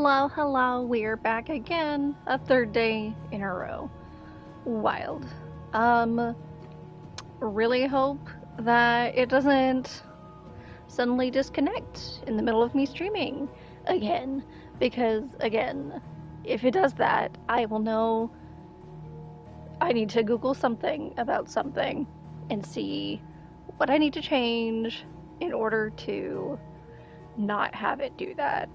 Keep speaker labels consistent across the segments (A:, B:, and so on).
A: Hello, hello, we're back again. A third day in a row. Wild. Um, really hope that it doesn't suddenly disconnect in the middle of me streaming again. Because, again, if it does that, I will know I need to Google something about something and see what I need to change in order to not have it do that.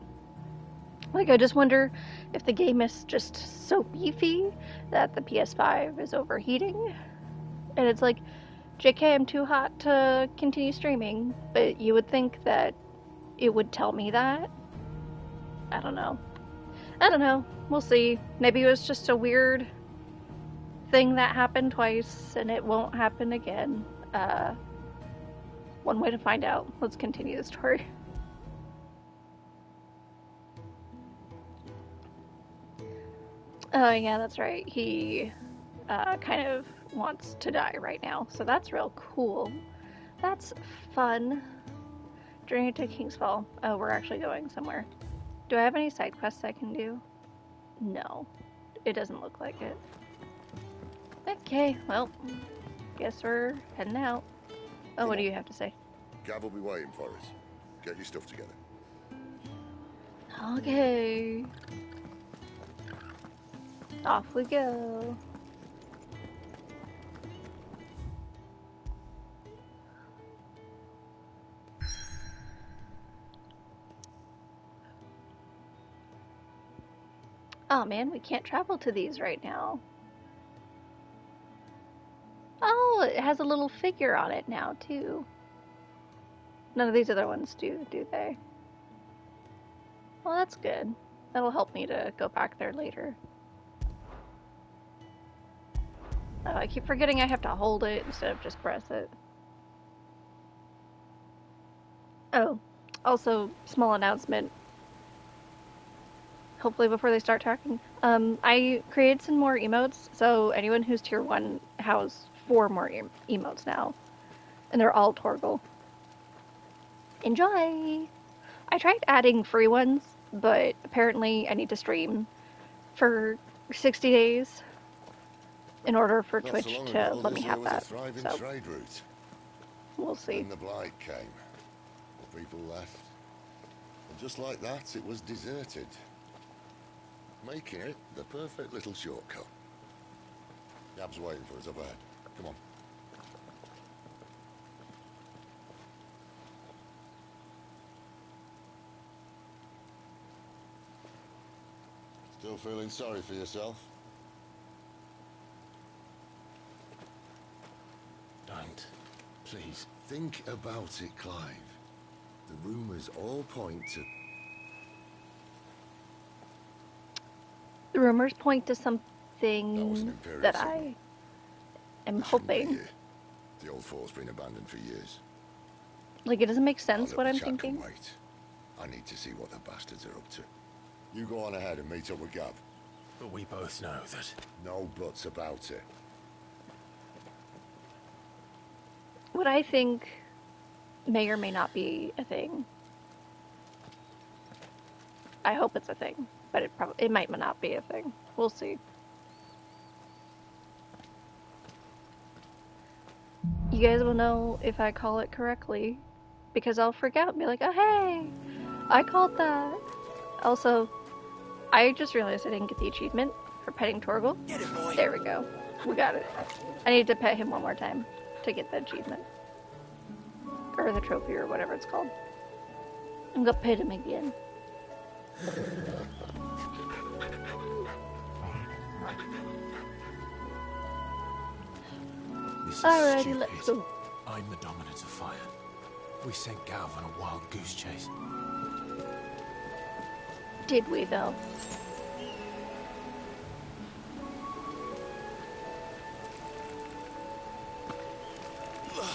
A: Like, I just wonder if the game is just so beefy that the PS5 is overheating. And it's like, JK, I'm too hot to continue streaming. But you would think that it would tell me that. I don't know. I don't know. We'll see. Maybe it was just a weird thing that happened twice and it won't happen again. One way to find out. Let's continue the story. Oh, yeah, that's right. He kind of wants to die right now, so that's real cool. That's fun. Journey to King's Fall. Oh, we're actually going somewhere. Do I have any side quests I can do? No. It doesn't look like it. Okay, well, guess we're heading out. Oh, what do you have to say?
B: Gav will be waiting for us. Get your stuff together.
A: Okay. Off we go. Oh man, we can't travel to these right now. Oh, it has a little figure on it now, too. None of these other ones do they? Well, that's good. That'll help me to go back there later. Oh, I keep forgetting I have to hold it instead of just press it. Oh, also, small announcement. Hopefully before they start talking. I created some more emotes, so anyone who's tier 1 has 4 more emotes now. And they're all Torgal. Enjoy! I tried adding free ones, but apparently I need to stream for 60 days in order for Twitch to let me have that. So,
B: trade route.
A: We'll see.
B: Then the blight came. The people left. And just like that, it was deserted. Making it the perfect little shortcut. Gab's waiting for us up ahead. Come on. Still feeling sorry for yourself?
C: Don't. Please.
B: Think about it, Clive. The rumors all point to...
A: The rumors point to something that
B: signal.
A: I am hoping.
B: The old fort's been abandoned for years.
A: Like, it doesn't make sense what I'm thinking.
B: Wait. I need to see what the bastards are up to. You go on ahead and meet up with Gav.
C: But we both know that...
B: No buts about it.
A: What I think may or may not be a thing. I hope it's a thing, but it might not be a thing. We'll see. You guys will know if I call it correctly, because I'll freak out and be like, oh hey, I called that. Also, I just realized I didn't get the achievement for petting Torgal.
C: Get it, boy.
A: There we go. We got it. I need to pet him one more time to get the achievement. Or the trophy, or whatever it's called. I'm gonna pet him again. Alrighty, let's go.
C: I'm the dominant of fire. We sent Gav on a wild goose chase.
A: Did we, though?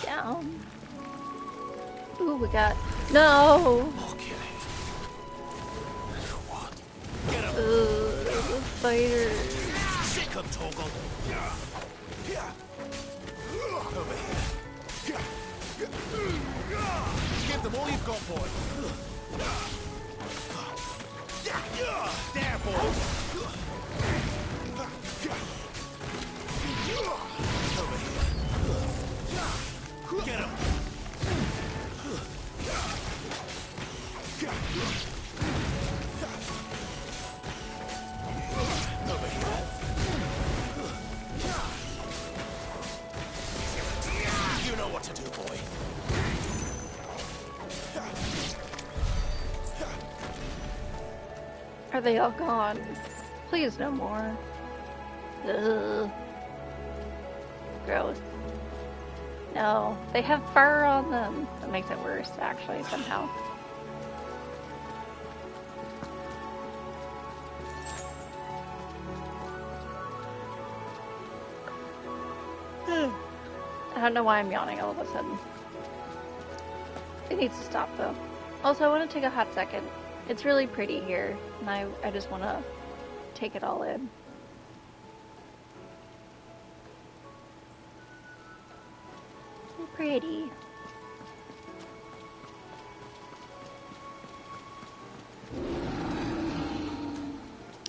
A: Down. Ooh, we got... No!
C: More killing. And for what? Get him!
A: The spiders.
C: Sick of Torgal! Over here. Give them all you've got, boy. Get him! Over here. You know what to do, boy.
A: Are they all gone? Please, no more. Ugh. Gross. No, they have fur on them. That makes it worse, actually, somehow. I don't know why I'm yawning all of a sudden. It needs to stop, though. Also, I want to take a hot second. It's really pretty here, and I just want to take it all in. So pretty.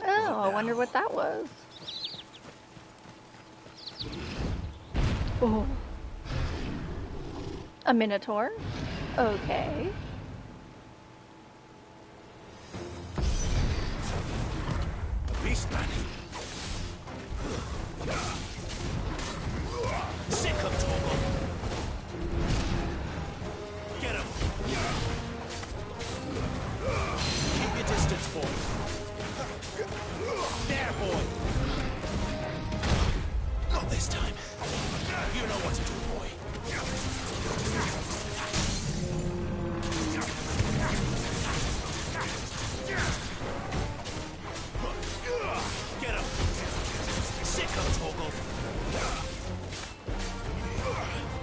A: Oh, I wonder what that was. Oh. A minotaur? Okay.
C: Beast man. Sick of Torgal. Get him. Keep your distance, boy. There, boy. Not this time. You know what to do, boy. Get him. Sick of Torgal.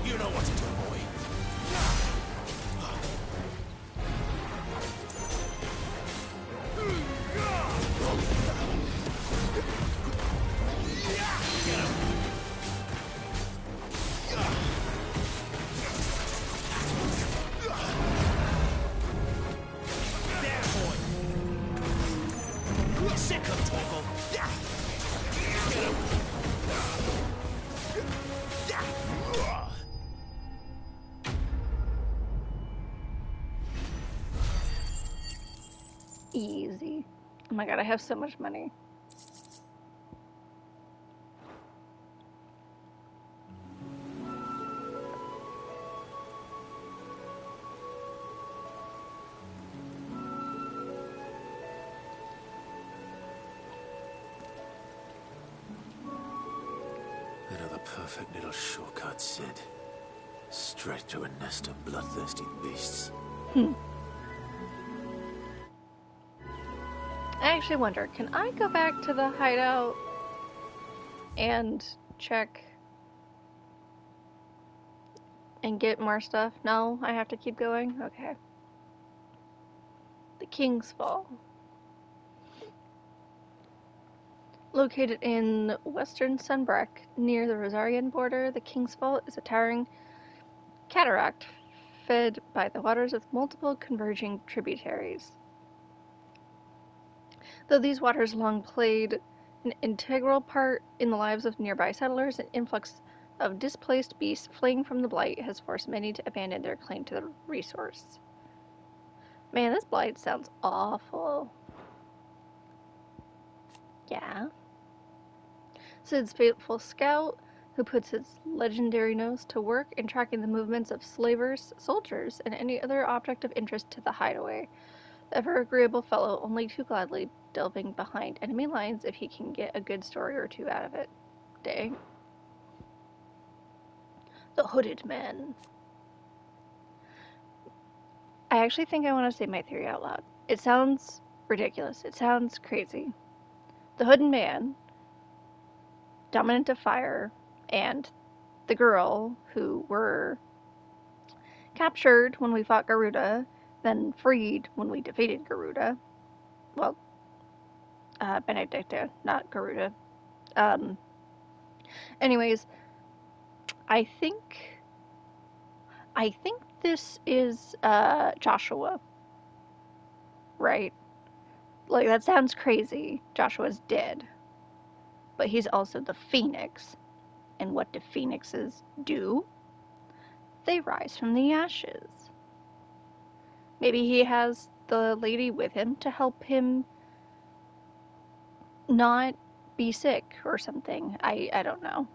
C: You know what to do, boy. Get him. There, boy. Sick of Torgal. Get him.
A: Easy. Oh my god, I have so much money.
C: Another perfect little shortcut, Sid. Straight to a nest of bloodthirsty beasts.
A: I actually wonder, can I go back to the hideout and check and get more stuff? No, I have to keep going? Okay. The King's Fall. Located in western Sunbreck, near the Rosarian border, the King's Fall is a towering cataract fed by the waters of multiple converging tributaries. Though these waters long played an integral part in the lives of nearby settlers, an influx of displaced beasts fleeing from the blight has forced many to abandon their claim to the resource. Man, this blight sounds awful. Yeah. Sid's faithful scout, who puts his legendary nose to work in tracking the movements of slavers, soldiers, and any other object of interest to the hideaway. The ever-agreeable fellow only too gladly delving behind enemy lines if he can get a good story or two out of it. Dang. The Hooded Man. I actually think I want to say my theory out loud. It sounds ridiculous. It sounds crazy. The Hooded Man, dominant of fire, and the girl who were captured when we fought Garuda, then freed when we defeated Garuda. Well, Benedicta, not Garuda. Anyways, I think this is Joshua, right? Like, that sounds crazy. Joshua's dead. But he's also the Phoenix. And what do phoenixes do? they rise from the ashes. Maybe he has the lady with him to help him not be sick or something. I don't know.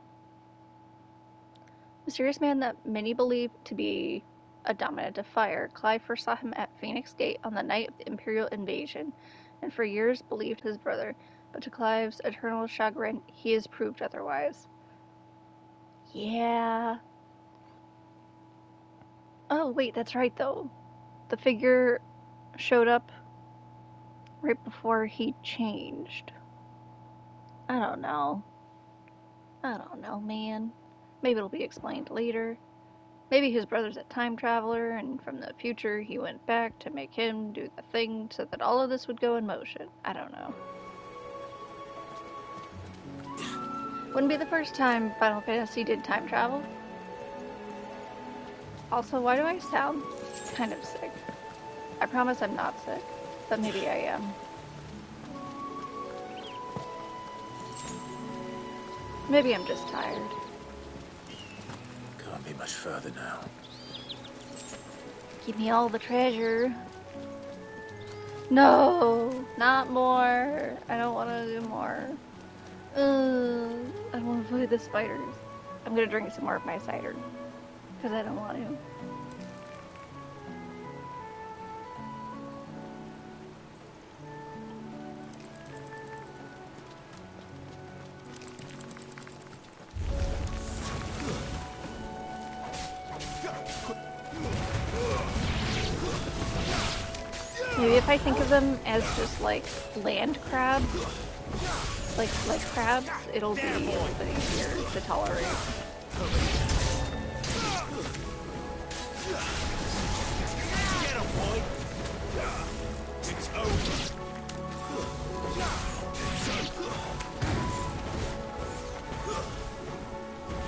A: Mysterious man that many believe to be a dominant of fire. Clive first saw him at Phoenix Gate on the night of the Imperial invasion, and for years believed his brother, but to Clive's eternal chagrin, he has proved otherwise. Yeah. Oh, wait, that's right, though. The figure showed up right before he changed. I don't know. I don't know, man. Maybe it'll be explained later. Maybe his brother's a time traveler, and from the future he went back to make him do the thing so that all of this would go in motion. I don't know. Wouldn't be the first time Final Fantasy did time travel. Also, why do I sound kind of sick? I promise I'm not sick, but maybe I am. Maybe I'm just tired.
C: Can't be much further now.
A: Give me all the treasure. No, not more. I don't want to do more. I don't want to avoid the spiders. I'm gonna drink some more of my cider because I don't want to. Maybe if I think of them as just like land crabs, like crabs, it'll be a little bit easier to tolerate.
D: Get him, boy. It's over.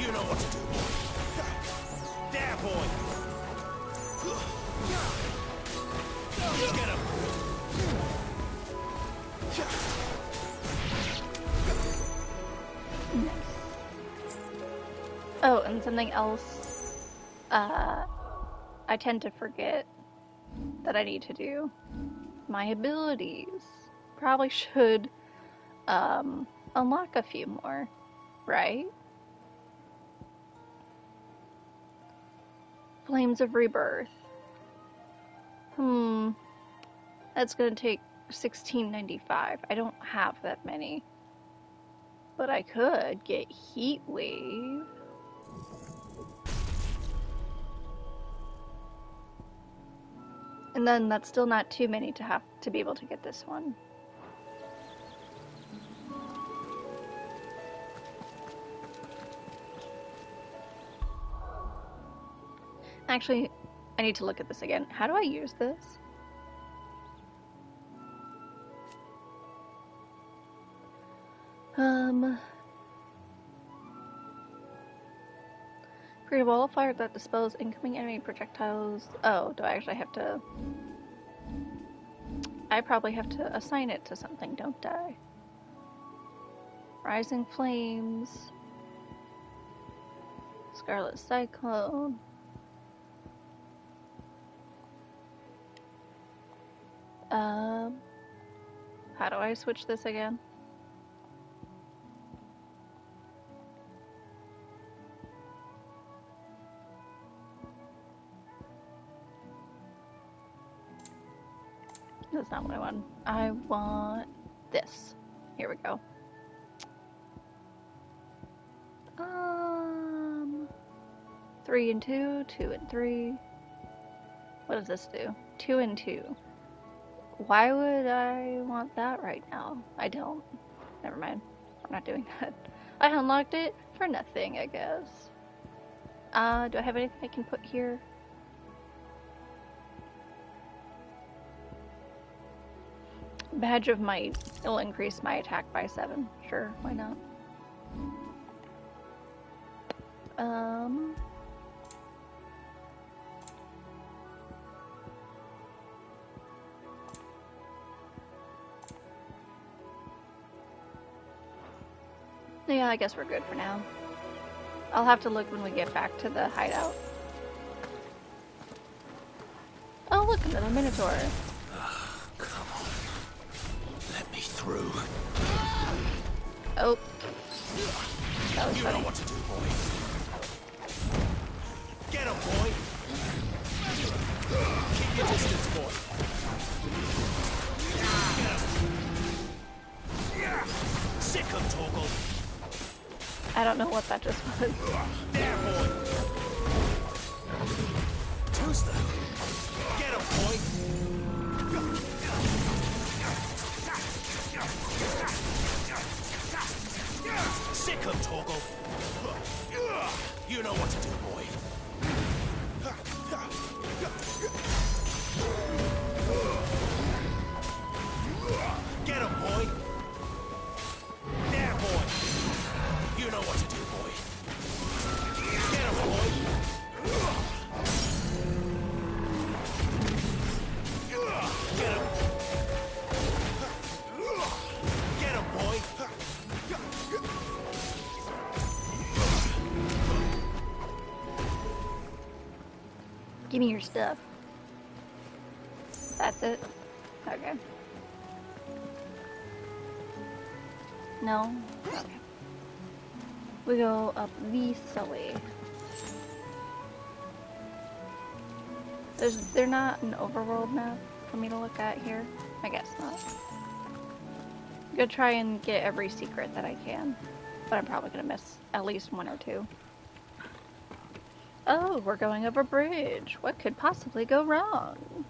D: You know what to do, boy. There, boy. Get him.
A: Oh, and something else I tend to forget that I need to do. My abilities. Probably should unlock a few more, right? Flames of Rebirth. That's gonna take 1695. I don't have that many. But I could get Heat Wave. And then that's still not too many to have to be able to get this one. Actually, I need to look at this again. How do I use this? Create a wall of fire that dispels incoming enemy projectiles. Oh, do I actually have to... I probably have to assign it to something, don't I? Rising Flames. Scarlet Cyclone. How do I switch this again? That's not what I want. I want this. Here we go. 3 and 2, 2 and 3. What does this do? 2 and 2. Why would I want that right now? I don't. Never mind. I'm not doing that. I unlocked it for nothing, I guess. Do I have anything I can put here? Badge of Might. It'll increase my attack by 7. Sure, why not? Yeah, I guess we're good for now. I'll have to look when we get back to the hideout. Oh, look, another Minotaur.
C: Come on. Let me through.
A: Oh. That was
D: You know
A: funny.
D: what to do, boy. Get him, boy. Keep your distance, boy. Sick him, Torgal.
A: I don't know what that just was.
D: There, boy. Tuesday. Get him, boy. Sick him, Torgal. You know what to do, boy. Get him, boy. There, boy. You know what to do, boy. Get him, boy. Get him. Get him, boy.
A: Give me your stuff. That's it? Okay. No? Okay. We go up this way. They're not an overworld map for me to look at here? I guess not. I'm gonna try and get every secret that I can, but I'm probably gonna miss at least one or two. Oh, we're going over a bridge. What could possibly go wrong?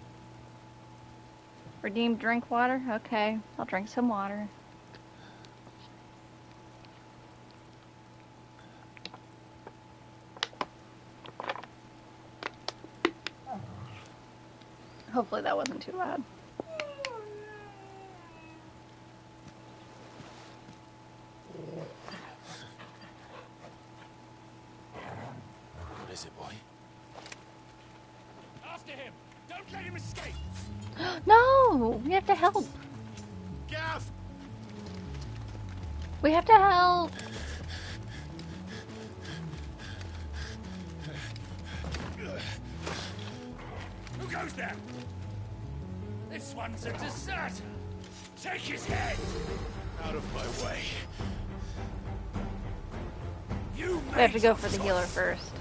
A: Redeem drink water? Okay, I'll drink some water. Hopefully that wasn't too loud.
C: What is it, boy?
D: After him! Don't let him escape!
A: No! We have to help!
D: Gav!
A: We have to help!
D: Who goes there? This one's a deserter. Take his head! Out of my way. You
A: We have to go for the healer first.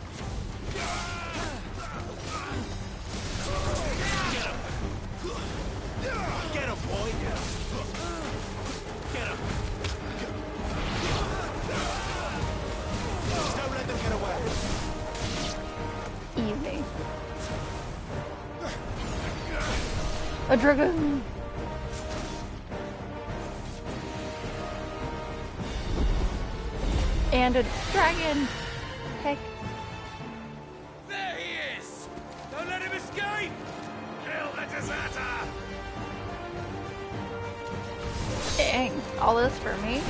D: Get him, boy! Get him! Don't let them get away!
A: Easy. A dragoon! And a dragon! Heck.
D: There he is! Don't let him escape! Kill the deserter!
A: Dang, all this for me?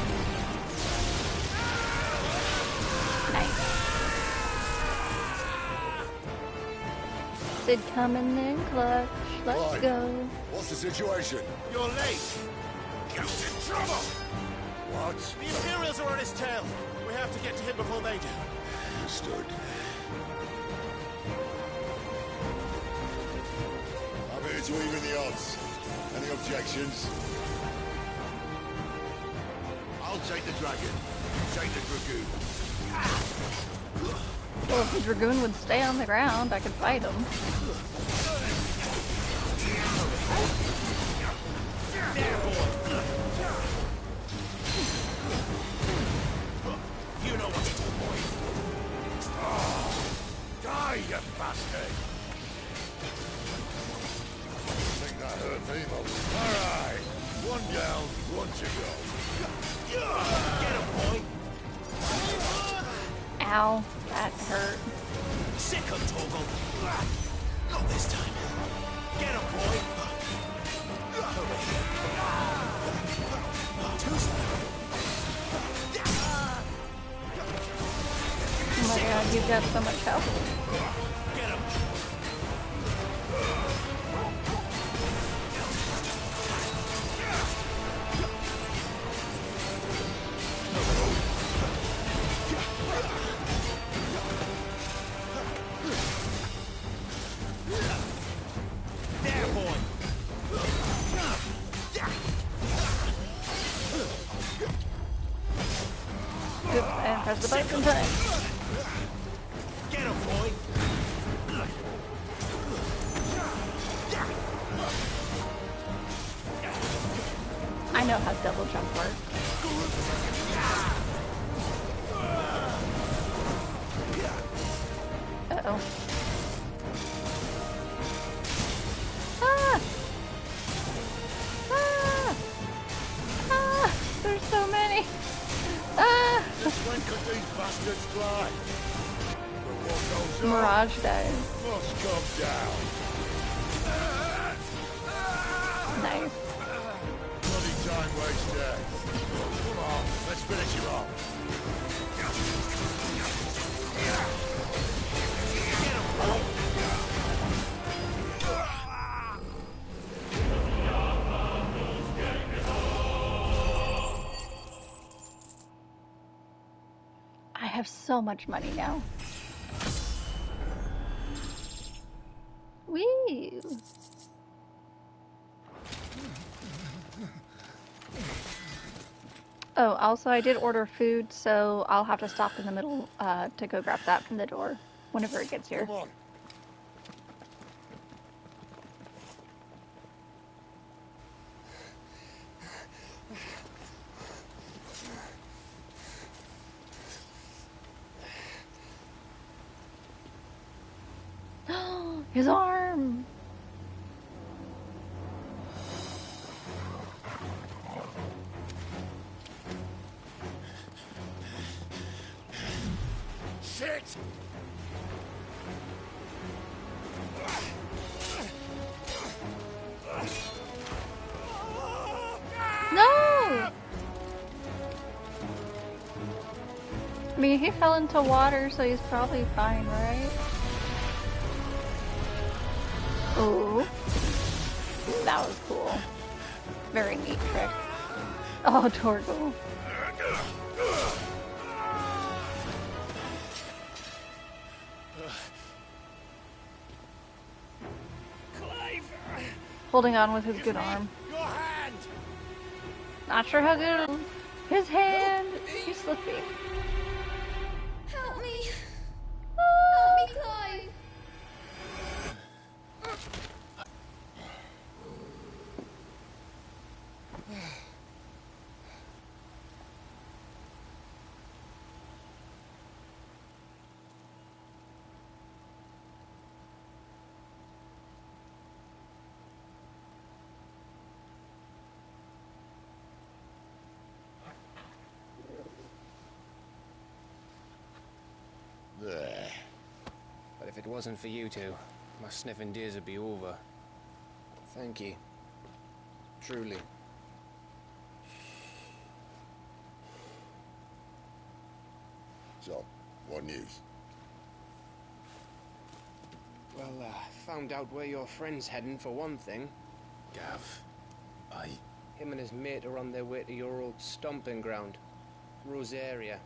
A: Nice. Sid coming in clutch. Let's
B: Right.
A: go.
B: What's the situation?
D: You're late! Goat's in trouble!
B: What?
D: The Imperials are on his tail! We have to get to him before they do.
B: Understood. I'm here to even the odds. Any objections? I'll take the dragon. You take the dragoon.
A: Well, if the dragoon would stay on the ground, I could fight him.
D: There, boy! You know what to do, boy. Die, you bastard!
B: Think that hurt people. All right. One down, one to go.
D: Get him, boy!
A: Ow, that hurt.
D: Sick him, Torgal! Not this time. Get him, boy!
A: Oh my god, you've got so much health.
D: Get him!
A: Press the button in time.
C: Get him, boy!
A: I know how double jump works. Uh-oh. Ah! Ah! Ah! There's so many! Ah!
B: Just when could these bastards fly? But what goes on
A: Mirage dies.
B: must come down.
A: Nice.
B: Bloody time waster. Come on, let's finish you off.
A: I have so much money now. Whee! Oh, also I did order food, so I'll have to stop in the middle to go grab that from the door whenever it gets here.
B: Come on.
A: His arm!
B: Shit!
A: No! I mean, he fell into water, so he's probably fine, right? Ooh. That was cool. Very neat trick. Oh, Torgal.
D: Clive!
A: Holding on with his good arm.
D: Your hand!
A: Not sure how good. His hand! He's slipping.
E: Help me!
A: Ah!
E: Help me, Clive!
B: There.
F: But if it wasn't for you two, my sniffing days would be over. Thank you. Truly.
B: So, what news?
F: Well, found out where your friend's heading for one thing.
C: Gav,
F: Him and his mate are on their way to your old stomping ground, Rosaria.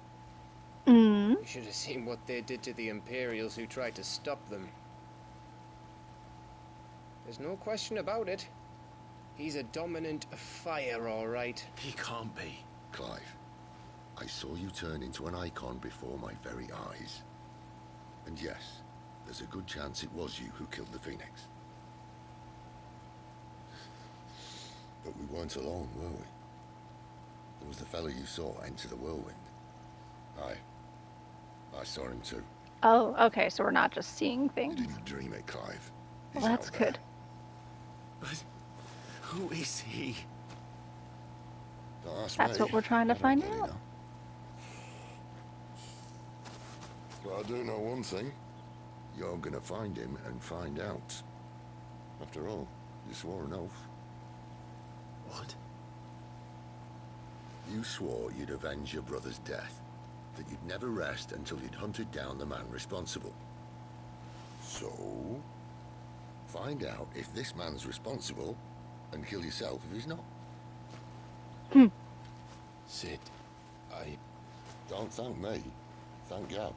A: Mm.
F: You should have seen what they did to the Imperials who tried to stop them. There's no question about it. He's a dominant fire, all right.
C: he can't be.
B: Clive, I saw you turn into an icon before my very eyes. And yes, there's a good chance it was you who killed the Phoenix. But we weren't alone, were we? There was the fellow you saw enter the whirlwind. I saw him too.
A: Oh, okay, so we're not just seeing
B: You
A: things.
B: didn't dream it, Clive.
A: Well,
B: He's
A: that's
B: out there.
A: good.
C: But who is he?
B: Don't ask
A: That's
B: me.
A: what we're trying to
B: I don't
A: find
B: really
A: out.
B: know. But I do know one thing. You're gonna find him and find out. After all, you swore an oath.
C: What?
B: You swore you'd avenge your brother's death. That you'd never rest until you'd hunted down the man responsible. So, find out if this man's responsible and kill yourself if he's not.
C: Sid,
B: Don't thank me. Thank Gav.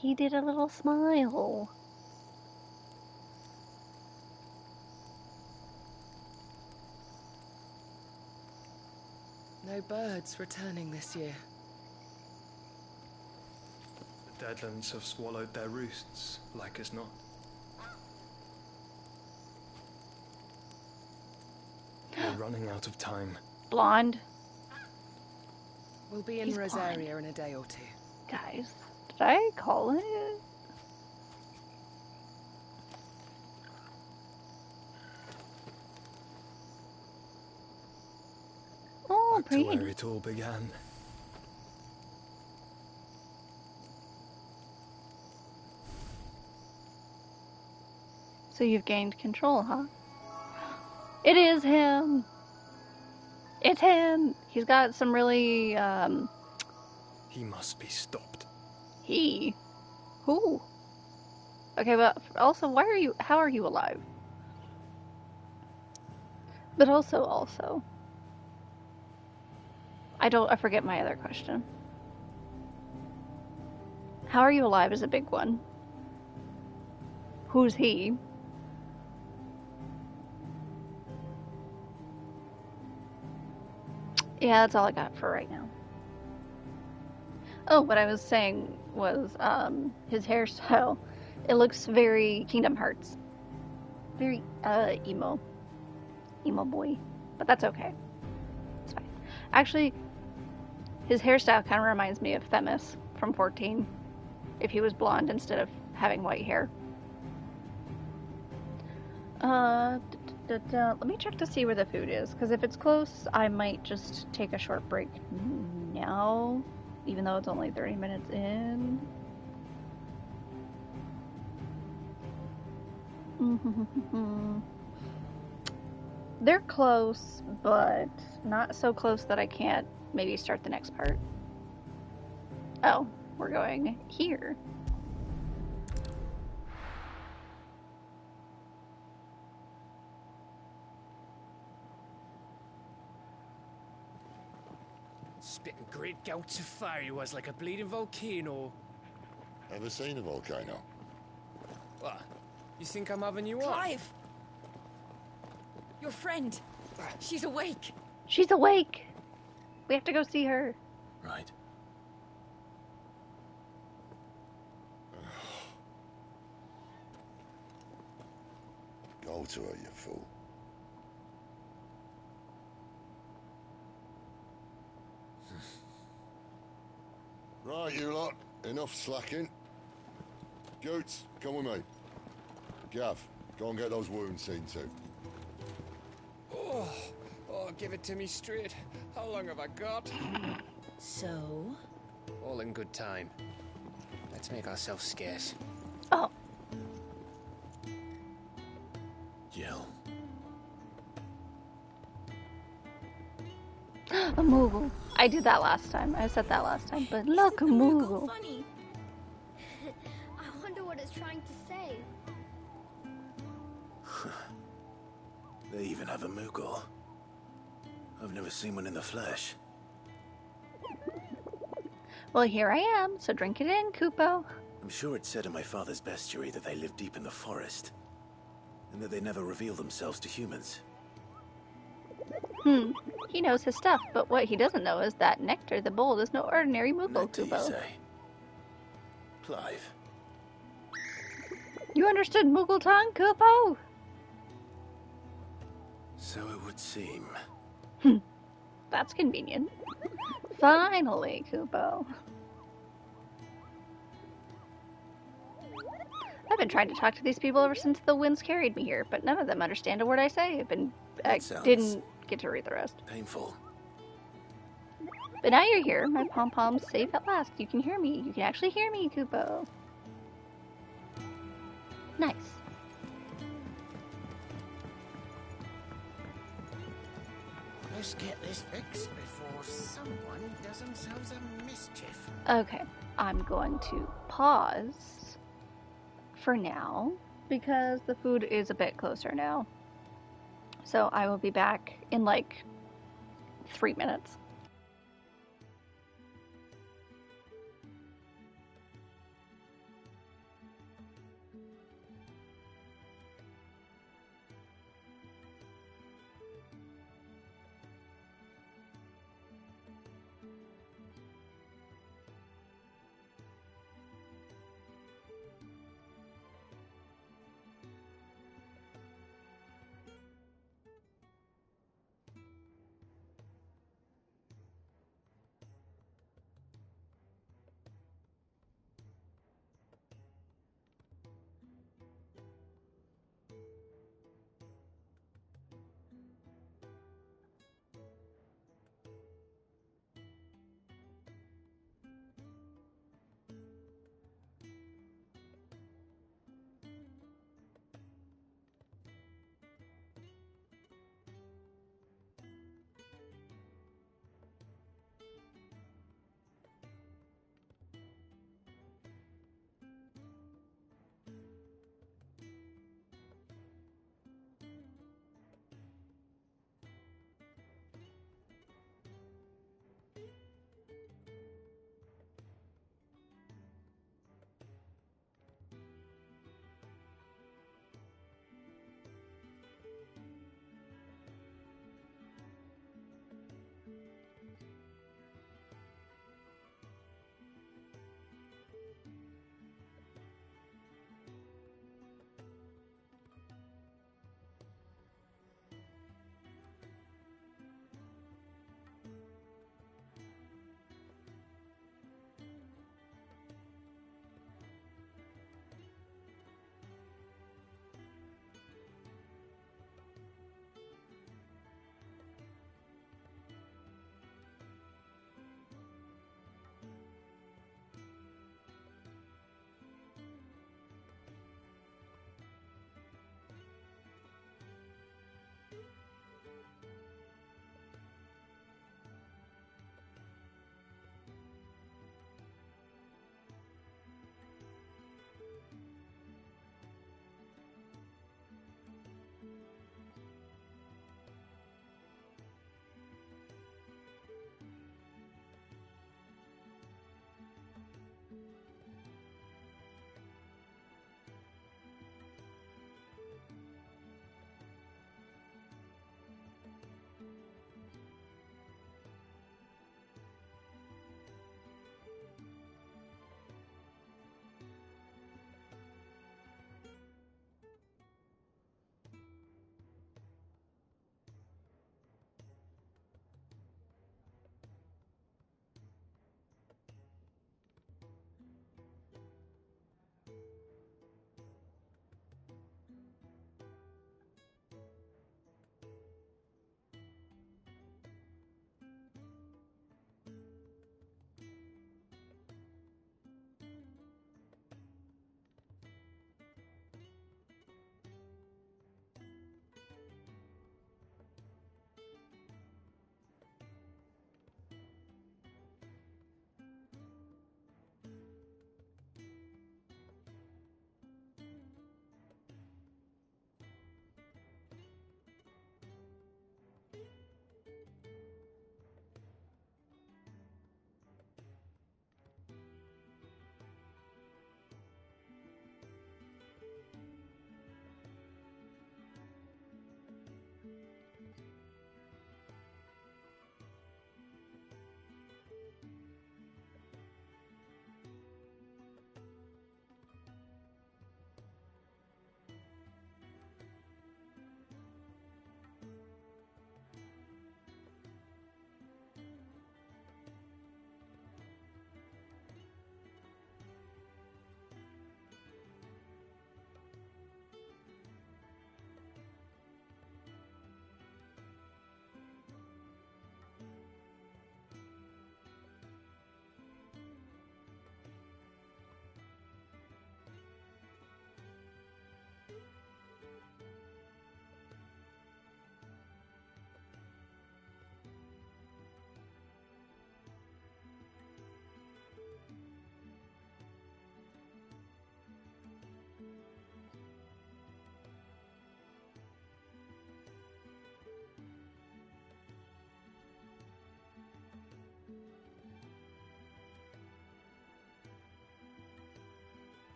A: He did a little smile.
G: No birds returning this year.
H: The deadlands have swallowed their roosts, like as not. We're running out of time.
A: Blonde.
G: We'll be in
A: He's
G: Rosaria in a day or two.
A: Guys, did I call it? Oh,
H: Back to
A: pretty.
H: where it all began.
A: So you've gained control, huh? It is him! It's him! He's got some really,
H: He must be stopped.
A: He? Who? Okay, but also, how are you alive? But also, I forget my other question. How are you alive is a big one. Who's he? Yeah, that's all I got for right now. Oh, what I was saying was, his hairstyle. It looks very Kingdom Hearts. Very, emo. Emo boy. But that's okay. It's fine. Actually, his hairstyle kind of reminds me of Themis from 14. If he was blonde instead of having white hair. Let me check to see where the food is, because if it's close, I might just take a short break now, even though it's only 30 minutes in. They're close, but not so close that I can't maybe start the next part. Oh, we're going here.
F: Spitting great gouts of fire you was like a bleeding volcano.
B: Ever seen a volcano?
F: What? You think I'm having you on?
E: Clive! Your friend. She's awake.
A: She's awake. We have to go see her.
C: Right.
B: Go to her, you fool. Right, you lot. Enough slacking. Goots, come with me. Gav, go and get those wounds seen to.
F: Oh, give it to me straight. How long have I got?
E: So?
F: All in good time. Let's make ourselves scarce.
A: Oh.
C: Jill.
A: A Moogle. I did that last time. I said that last time, but look, a Moogle.
E: Funny. I wonder what it's trying to say.
C: They even have a Moogle. I've never seen one in the flesh.
A: Well, here I am, so drink it in, Kupo.
C: I'm sure it said in my father's bestiary that they live deep in the forest, and that they never reveal themselves to humans.
A: He knows his stuff, but what he doesn't know is that Nectar the Bold is no ordinary Moogle,
C: Nectar, you
A: Kupo.
C: say? Clive.
A: You understood Moogle tongue, Kupo?
C: So it would seem.
A: That's convenient. Finally, Kupo. I've been trying to talk to these people ever since the winds carried me here, but none of them understand a word I say. I didn't get to read the rest.
C: Painful.
A: But now you're here. My pom-pom's safe at last. You can hear me. You can actually hear me, Kupo. Nice.
D: Let's get this fixed before someone does themselves a mischief.
A: Okay, I'm going to pause for now because the food is a bit closer now. So I will be back in like 3 minutes.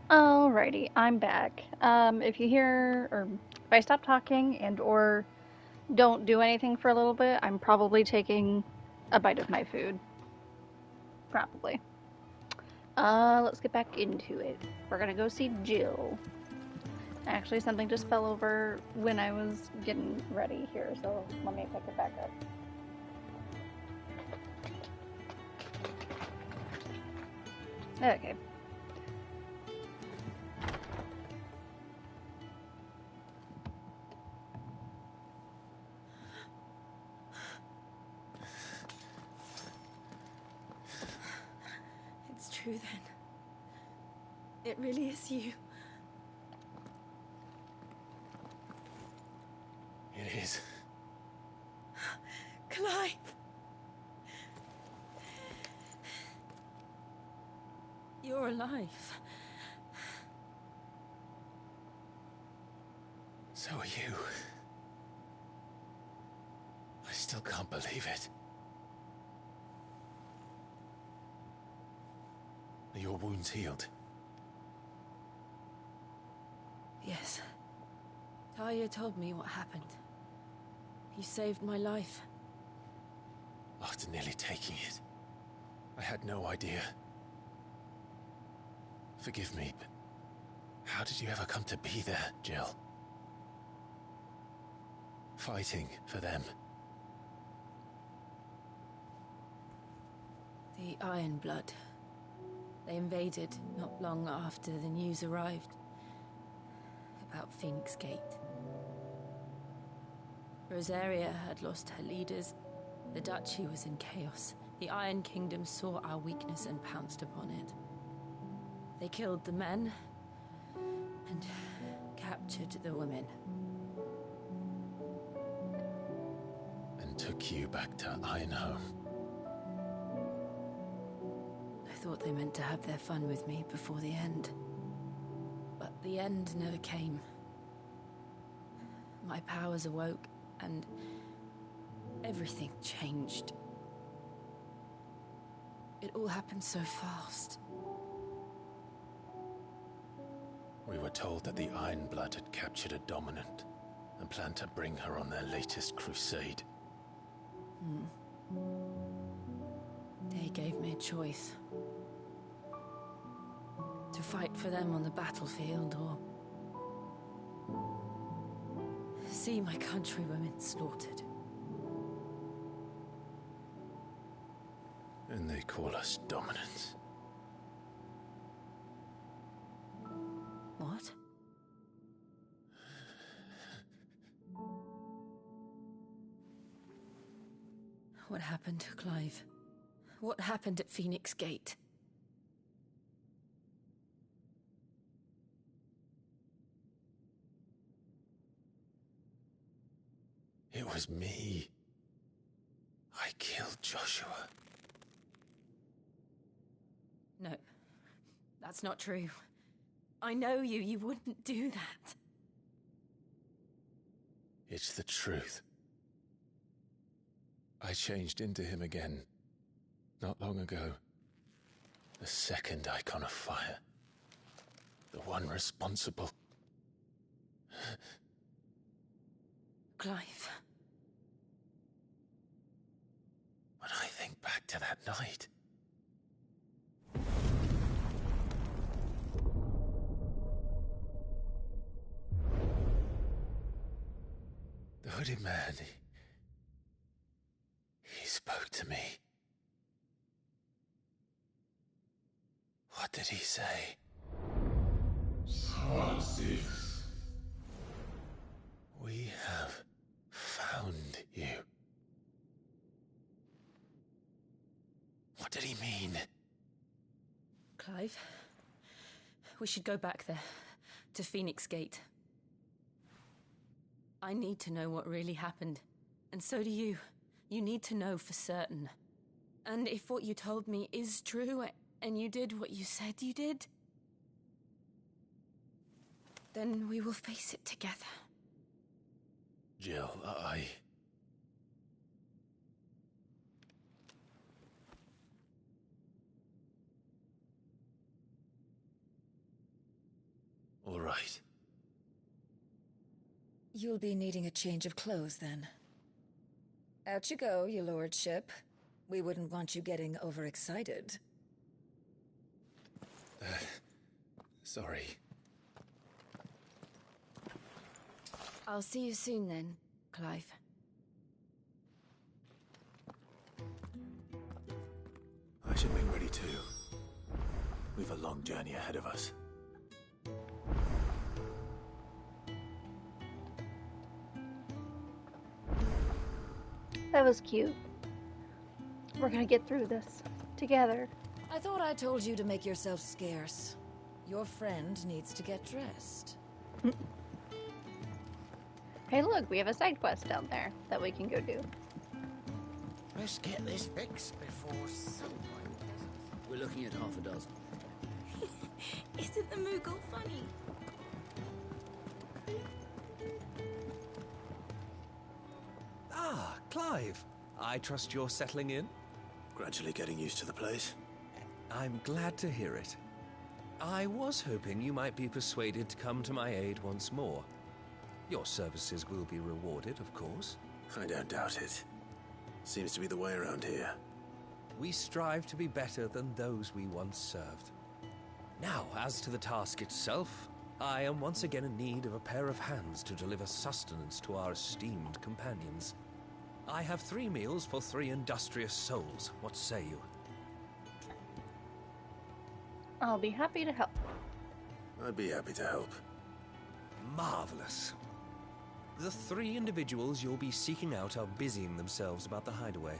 A: Alrighty, I'm back. If you hear, or if I stop talking and or don't do anything for a little bit, I'm probably taking a bite of my food. Probably. Let's get back into it. We're gonna go see Jill. Actually, something just fell over when I was getting ready here, so let me pick it back up. Okay.
I: It's true then. It really is you.
C: It is.
I: Clive! You're alive.
C: So are you. I still can't believe it. Are your wounds healed?
I: Yes. Talia told me what happened. You saved my life.
C: After nearly taking it, I had no idea. Forgive me, but how did you ever come to be there, Jill? Fighting for them.
I: The Iron Blood. They invaded not long after the news arrived about Phoenix Gate. Rosaria had lost her leaders. The Duchy was in chaos. The Iron Kingdom saw our weakness and pounced upon it. They killed the men and captured the women.
C: And took you back to Ironhome.
I: I thought they meant to have their fun with me before the end. But the end never came. My powers awoke, and everything changed. It all happened so fast.
C: We were told that the Iron Blood had captured a dominant and planned to bring her on their latest crusade.
I: They gave me a choice. To fight for them on the battlefield, or see my countrywomen slaughtered.
C: And they call us dominants.
I: What? What happened to Clive? What happened at Phoenix Gate?
C: It was me. I killed Joshua.
I: No, that's not true. I know you. You wouldn't do that.
C: It's the truth. I changed into him again, not long ago. The second icon of fire. The one responsible.
I: Clive.
C: When I think back to that night... The hooded man, he spoke to me. What did he say?
J: Francis.
C: We have found you. What did he mean?
I: Clive, we should go back there, to Phoenix Gate. I need to know what really happened, and so do you. You need to know for certain. And if what you told me is true, and you did what you said you did, then we will face it together.
C: Jill, right.
J: You'll be needing a change of clothes, then. Out you go, your lordship. We wouldn't want you getting overexcited.
C: Sorry.
I: I'll see you soon then, Clive.
C: I should make ready too. We've a long journey ahead of us.
A: That was cute. We're gonna get through this together.
J: I thought I told you to make yourself scarce. Your friend needs to get dressed.
A: Hey, look, we have a side quest down there that we can go do.
D: Let's get this fixed before someone does. We're looking at half a dozen.
I: Isn't the Moogle funny?
K: Ah, Clive. I trust you're settling in?
C: Gradually getting used to the place.
K: I'm glad to hear it. I was hoping you might be persuaded to come to my aid once more. Your services will be rewarded, of course.
C: I don't doubt it. Seems to be the way around here.
K: We strive to be better than those we once served. Now, as to the task itself, I am once again in need of a pair of hands to deliver sustenance to our esteemed companions. I have 3 meals for 3 industrious souls. What say you?
A: I'll be happy to help.
C: I'd be happy to help.
K: Marvelous. The 3 individuals you'll be seeking out are busying themselves about the hideaway.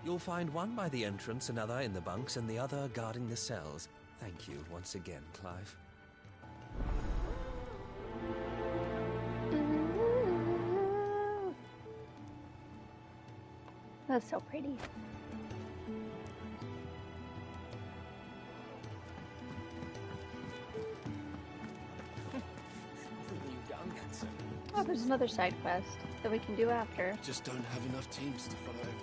K: You'll find one by the entrance, another in the bunks, and the other guarding the cells. Thank you once again, Clive.
A: Ooh. That's so pretty. Oh, there's another side quest that we can do after.
D: Just don't have enough teams to follow every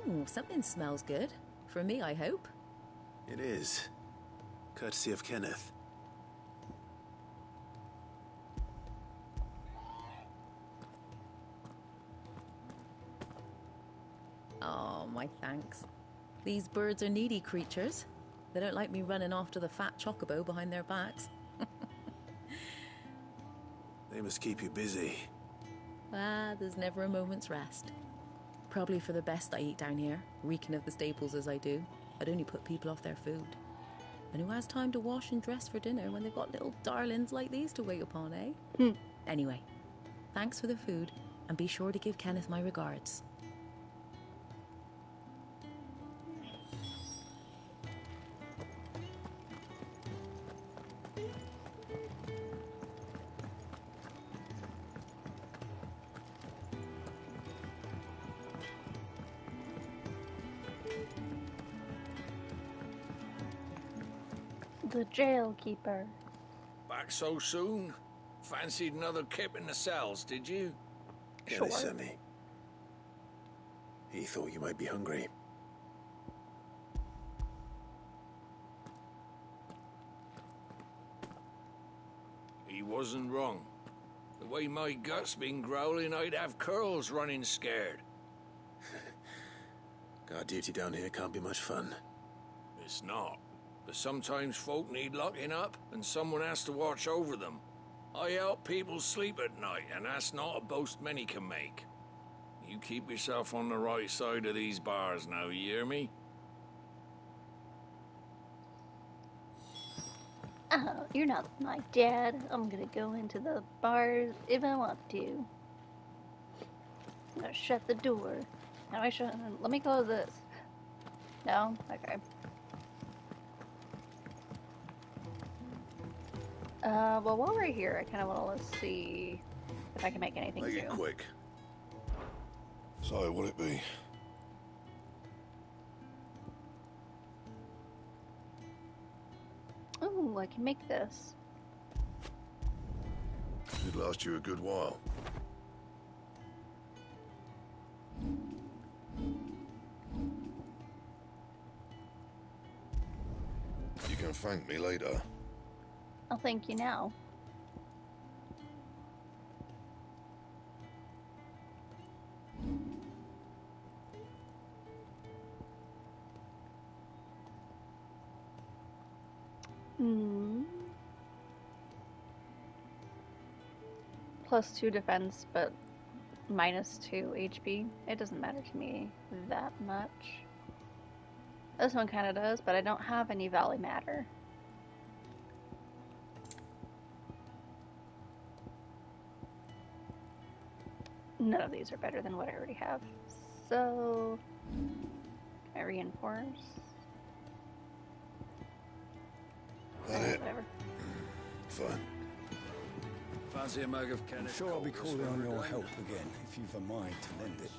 D: lead.
J: Ooh, something smells good. For me, I hope.
C: It is. Courtesy of Kenneth.
J: Oh, my thanks. These birds are needy creatures. They don't like me running off to the fat chocobo behind their backs.
C: They must keep you busy.
J: Ah, there's never a moment's rest. Probably for the best I eat down here, reeking of the staples as I do. I'd only put people off their food. And who has time to wash and dress for dinner when they've got little darlings like these to wait upon, eh? Anyway, thanks for the food, and be sure to give Kenneth my regards.
A: The jailkeeper.
L: Back so soon? Fancied another kip in the cells, did you?
C: Kenneth sent me. He thought you might be hungry.
L: He wasn't wrong. The way my gut's been growling, I'd have curls running scared.
C: Guard duty down here can't be much fun.
L: It's not. But sometimes folk need locking up, and someone has to watch over them. I help people sleep at night, and that's not a boast many can make. You keep yourself on the right side of these bars now, you hear me?
A: Oh, you're not my dad. I'm gonna go into the bars if I want to. I'm gonna shut the door. How do I shut? Let me close this. No? Okay. Well, while we're here, I kind of want to see if I can make anything
B: Make
A: new.
B: it quick. So, what'll it be?
A: Oh, I can make this.
M: Should last you a good while. You can thank me later.
A: I'll thank you now. +2 defense, but -2 HP. It doesn't matter to me that much. This one kind of does, but I don't have any Valley Matter. None of these are better than what I already have. So, can I reinforce? Whatever.
M: Fine.
D: Fancy a mug of Kenneth?
N: Sure, I'll be calling on your help again, if you've a mind to lend it.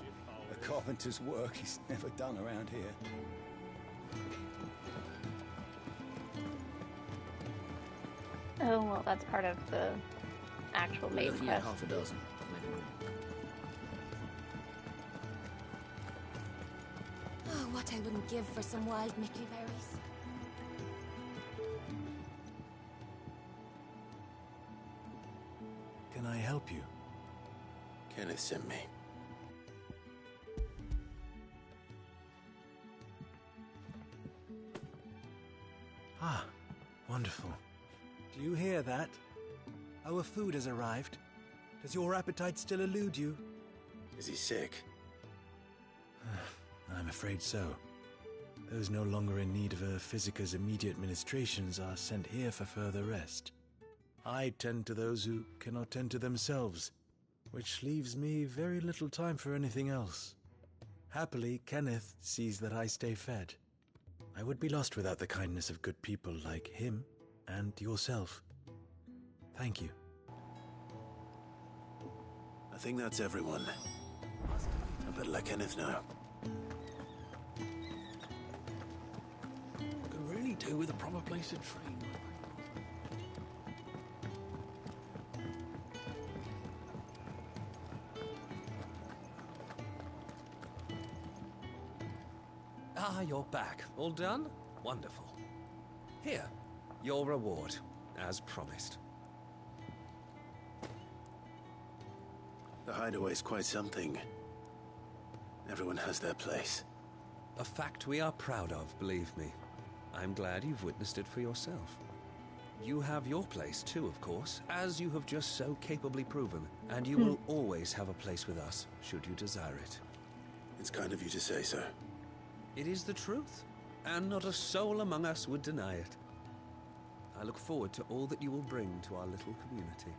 N: A carpenter's work is never done around here.
A: Oh, well, that's part of the actual main
O: Looking at
A: quest.
O: half a dozen, maybe more.
P: Oh, what I wouldn't give for some wild Mickey berries.
C: Can I help you? Kenneth sent me.
Q: Ah, wonderful. Do you hear that? Our food has arrived. Does your appetite still elude you?
C: Is he sick?
Q: I'm afraid so. Those no longer in need of a Physica's immediate ministrations are sent here for further rest. I tend to those who cannot tend to themselves, which leaves me very little time for anything else. Happily, Kenneth sees that I stay fed. I would be lost without the kindness of good people like him and yourself. Thank you.
C: I think that's everyone. I better let Kenneth know.
D: Could really do with a proper place to train.
K: Ah, you're back. All done? Wonderful. Here, your reward, as promised.
C: The hideaway's quite something. Everyone has their place.
K: A fact we are proud of, believe me. I'm glad you've witnessed it for yourself. You have your place too, of course, as you have just so capably proven, and you will always have a place with us, should you desire it.
C: It's kind of you to say so.
K: It is the truth, and not a soul among us would deny it. I look forward to all that you will bring to our little community.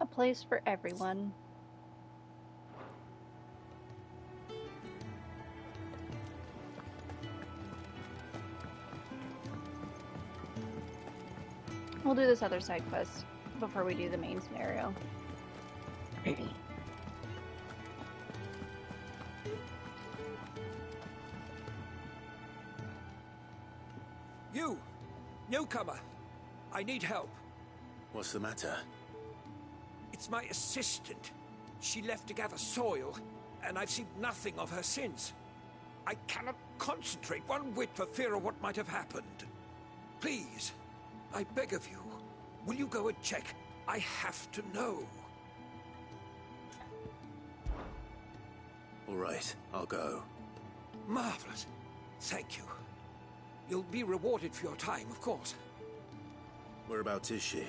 A: A place for everyone. We'll do this other side quest before we do the main scenario.
D: You! Newcomer! I need help.
C: What's the matter?
D: It's my assistant. She left to gather soil, and I've seen nothing of her since. I cannot concentrate one whit for fear of what might have happened. Please, I beg of you, will you go and check? I have to know.
C: All right, I'll go.
D: Marvelous. Thank you. You'll be rewarded for your time, of course.
C: Whereabouts is she?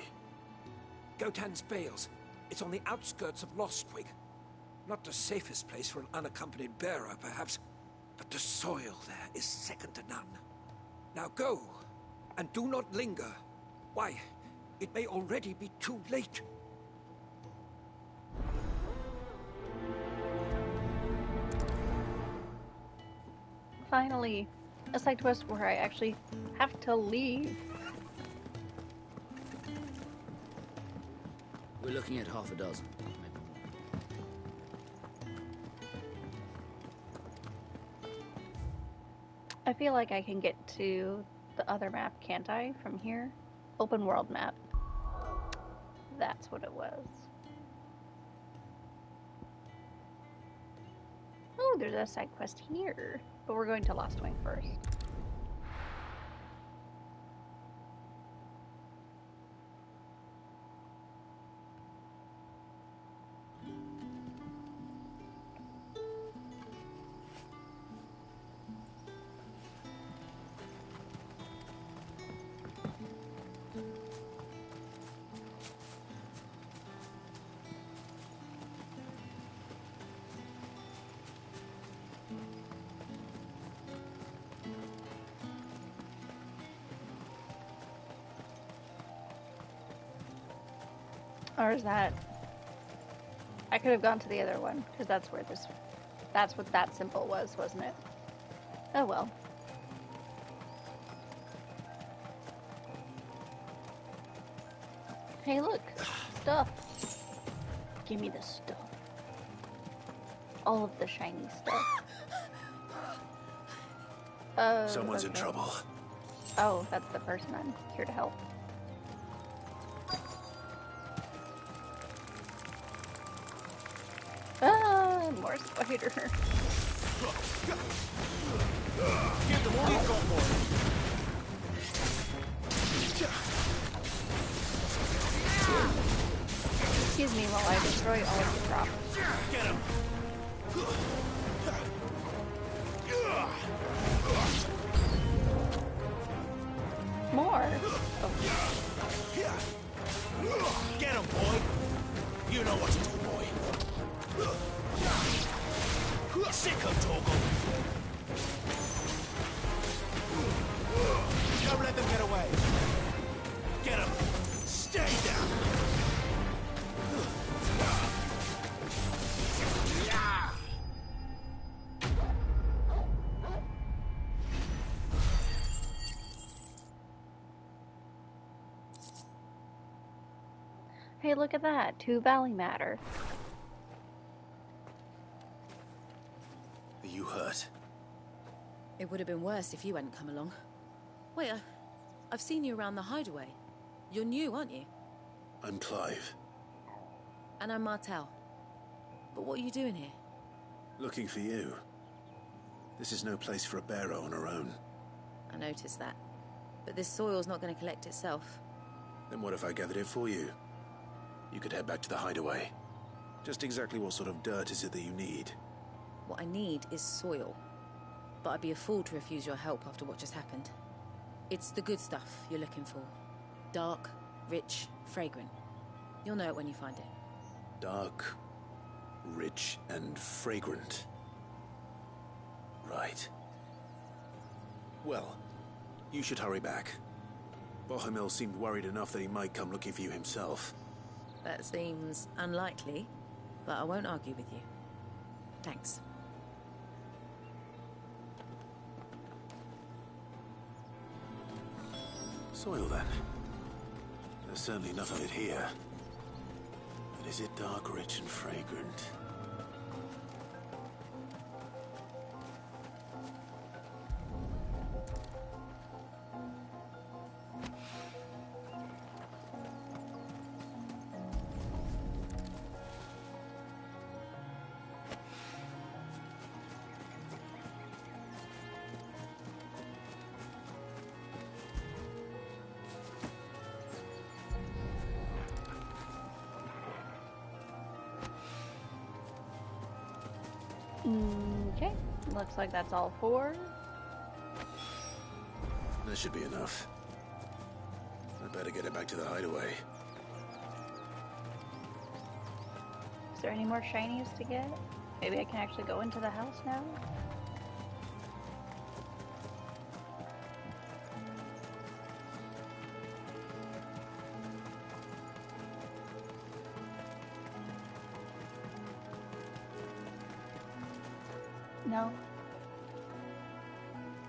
D: Gotan's Bales. It's on the outskirts of Lostwig. Not the safest place for an unaccompanied bearer, perhaps, but the soil there is second to none. Now go, and do not linger. Why, it may already be too late.
A: Finally, a side quest where I actually have to leave.
O: We're looking at half a dozen, maybe more.
A: feel like I can get to the other map, can't I, from here? Open world map. That's what it was. Oh, there's a side quest here. But we're going to Lost Wing first. Or is that... I could have gone to the other one, because that's where this... That's what that symbol was, wasn't it? Oh well. Hey look! Stuff! Give me the stuff. All of the shiny stuff.
C: Someone's in trouble.
A: Oh, that's the person I'm here to help. Ah, more spider.
R: Give them all you've got, boy.
A: Excuse me while I destroy all of the crops.
R: Get him.
A: More? Oh.
R: Get him, boy. You know what to do, boy. Sick of Togo. Don't let them get away. Get him. Stay down.
A: Hey, look at that. 2 Valley Matter.
C: Are you hurt?
J: It would have been worse if you hadn't come along. Wait, I've seen you around the hideaway. You're new, aren't you?
C: I'm Clive.
J: And I'm Martel. But what are you doing here?
C: Looking for you. This is no place for a bearer on her own.
J: I noticed that. But this soil's not going to collect itself.
C: Then what if I gathered it for you? You could head back to the hideaway. Just exactly what sort of dirt is it that you need?
J: What I need is soil. But I'd be a fool to refuse your help after what just happened. It's the good stuff you're looking for. Dark, rich, fragrant. You'll know it when you find it.
C: Dark, rich, and fragrant. Right. Well, you should hurry back. Bohemil seemed worried enough that he might come looking for you himself.
J: That seems unlikely, but I won't argue with you. Thanks.
C: Soil, then. There's certainly enough of it here. But is it dark, rich, and fragrant?
A: Okay, looks like that's all 4.
C: That should be enough. I better get it back to the hideaway.
A: Is there any more shinies to get? Maybe I can actually go into the house now? No.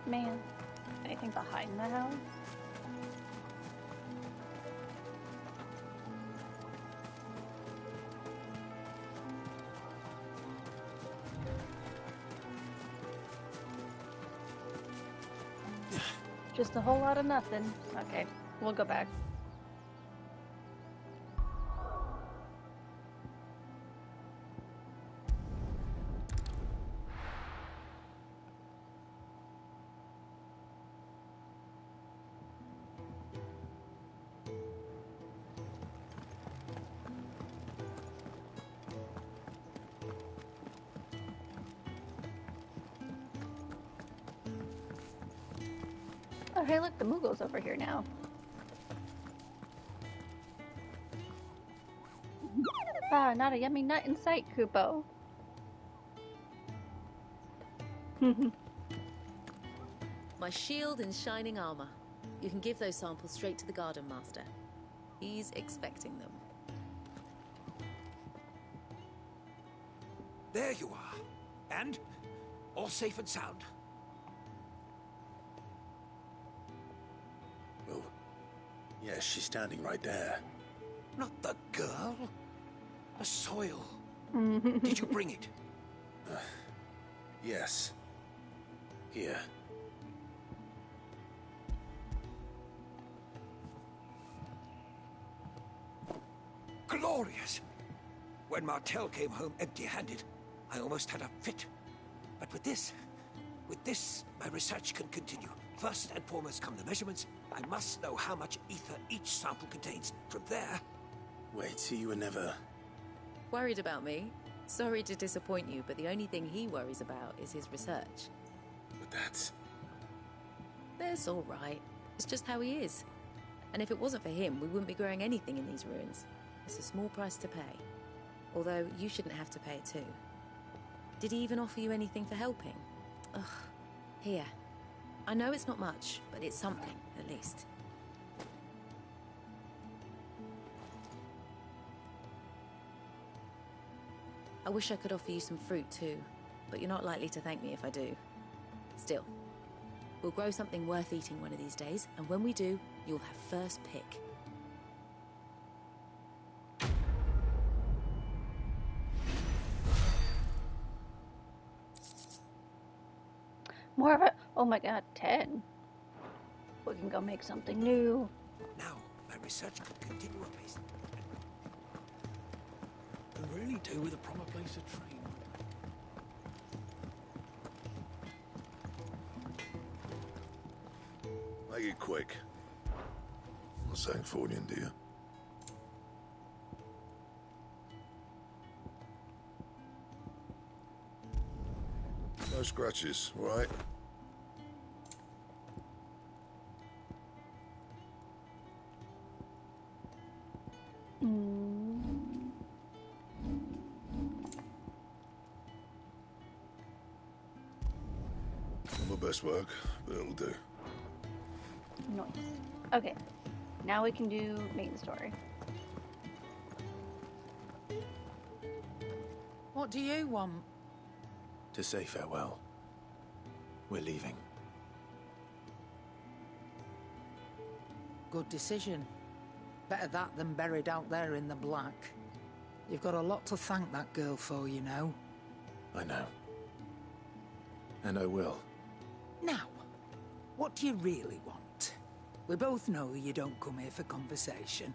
A: Man. Anything behind the house? Just a whole lot of nothing. Okay, we'll go back. Oh, hey, look, the Moogle's over here now. Ah, not a yummy nut in sight, Kupo.
J: My shield and shining armor. You can give those samples straight to the Garden Master. He's expecting them.
D: There you are. And? All safe and sound?
C: Well, yes, she's standing right there.
D: Not the girl. The soil. Did you bring it?
C: Yes. Here.
D: Glorious! When Martel came home empty-handed, I almost had a fit. But with this, my research can continue. First and foremost come the measurements. I must know how much ether each sample contains. From there...
C: Wait, so you were never...
J: Worried about me? Sorry to disappoint you, but the only thing he worries about is his research.
C: But that's
J: all right. It's just how he is. And if it wasn't for him, we wouldn't be growing anything in these ruins. It's a small price to pay. Although, you shouldn't have to pay it too. Did he even offer you anything for helping? Ugh. Here. I know it's not much, but it's something, at least. I wish I could offer you some fruit too, but you're not likely to thank me if I do. Still, we'll grow something worth eating one of these days, and when we do, you'll have first pick.
A: More of it. Oh my god, 10. We can go make something new.
D: Now, my research could continue apace.
L: We really do with a proper place to train.
M: Make it quick. Not saying Fordian, do you? No scratches, all right? Not my best work, but it'll do.
A: Nice. Okay, now we can do main story.
S: What do you want?
C: to say farewell. We're leaving.
S: Good decision. Better that than buried out there in the black. You've got a lot to thank that girl for, you know.
C: I know. And I will.
S: Now, what do you really want? We both know you don't come here for conversation.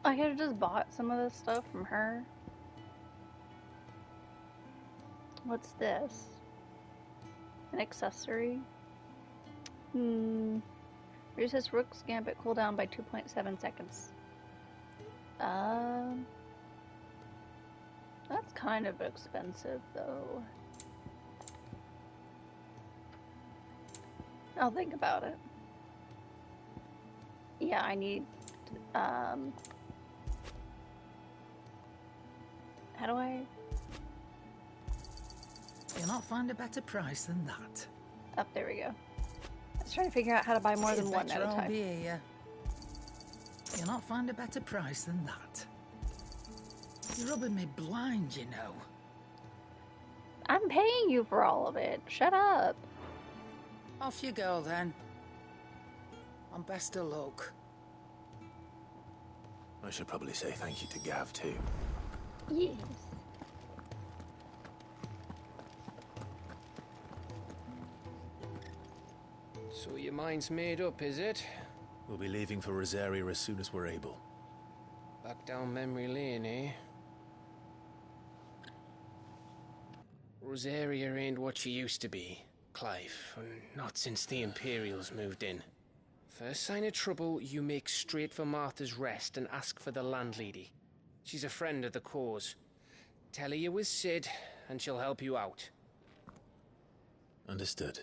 A: I could have just bought some of this stuff from her. What's this? An accessory? Reduces Rook's Gambit cooldown by 2.7 seconds. That's kind of expensive, though. I'll think about it. Yeah, I need, how do I?
S: You'll not find a better price than that.
A: Oh, there we go. I was trying to figure out how to buy more than one at a time.
S: You'll not find a better price than that. You're rubbing me blind, you know.
A: I'm paying you for all of it. Shut up.
S: Off you go, then. And best of luck.
C: I should probably say thank you to Gav, too.
A: Yes.
F: So your mind's made up, is it?
C: We'll be leaving for Rosaria as soon as we're able.
F: Back down memory lane, eh? Rosaria ain't what she used to be, Clive. Not since the Imperials moved in. First sign of trouble, you make straight for Martha's Rest and ask for the landlady. She's a friend of the cause. Tell her you was Sid, and she'll help you out.
C: Understood.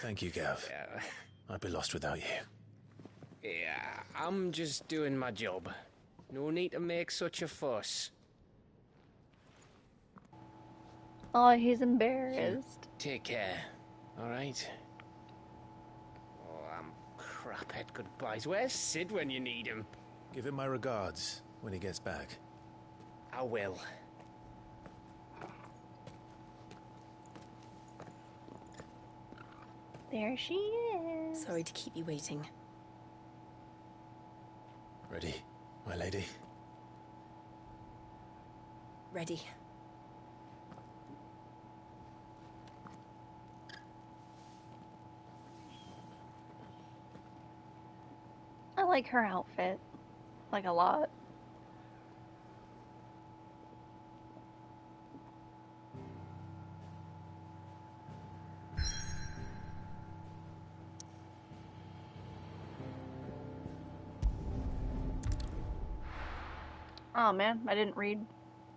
C: Thank you, Gav. I'd be lost without you.
F: Yeah, I'm just doing my job. No need to make such a fuss.
A: Oh, he's embarrassed.
F: Take care, alright? Oh, I'm crap at goodbyes. Where's Sid when you need him?
C: Give him my regards when he gets back.
F: I will.
A: There she is.
I: Sorry to keep you waiting.
C: Ready, my lady?
I: Ready.
A: I like her outfit. Like a lot. Oh man, I didn't read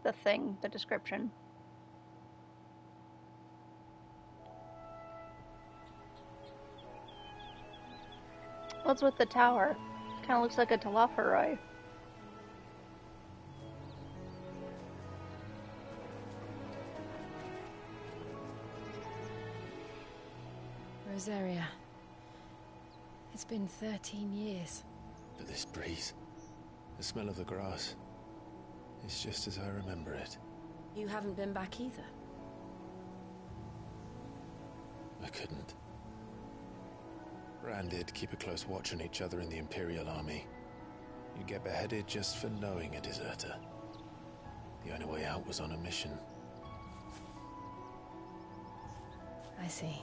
A: the description. What's with the tower? Kind of looks like a Talaferoi.
I: Rosaria. It's been 13 years.
C: But this breeze, the smell of the grass, it's just as I remember it.
I: You haven't been back either.
C: I couldn't. Bran did keep a close watch on each other in the Imperial Army. You'd get beheaded just for knowing a deserter. The only way out was on a mission.
I: I see.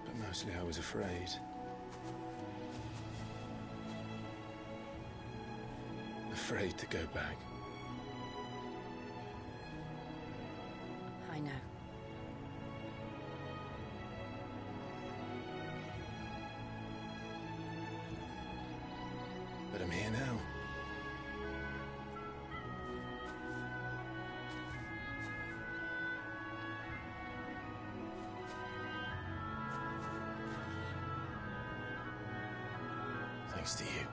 C: But mostly I was afraid. Afraid to go back.
I: I know.
C: But I'm here now. Thanks to you.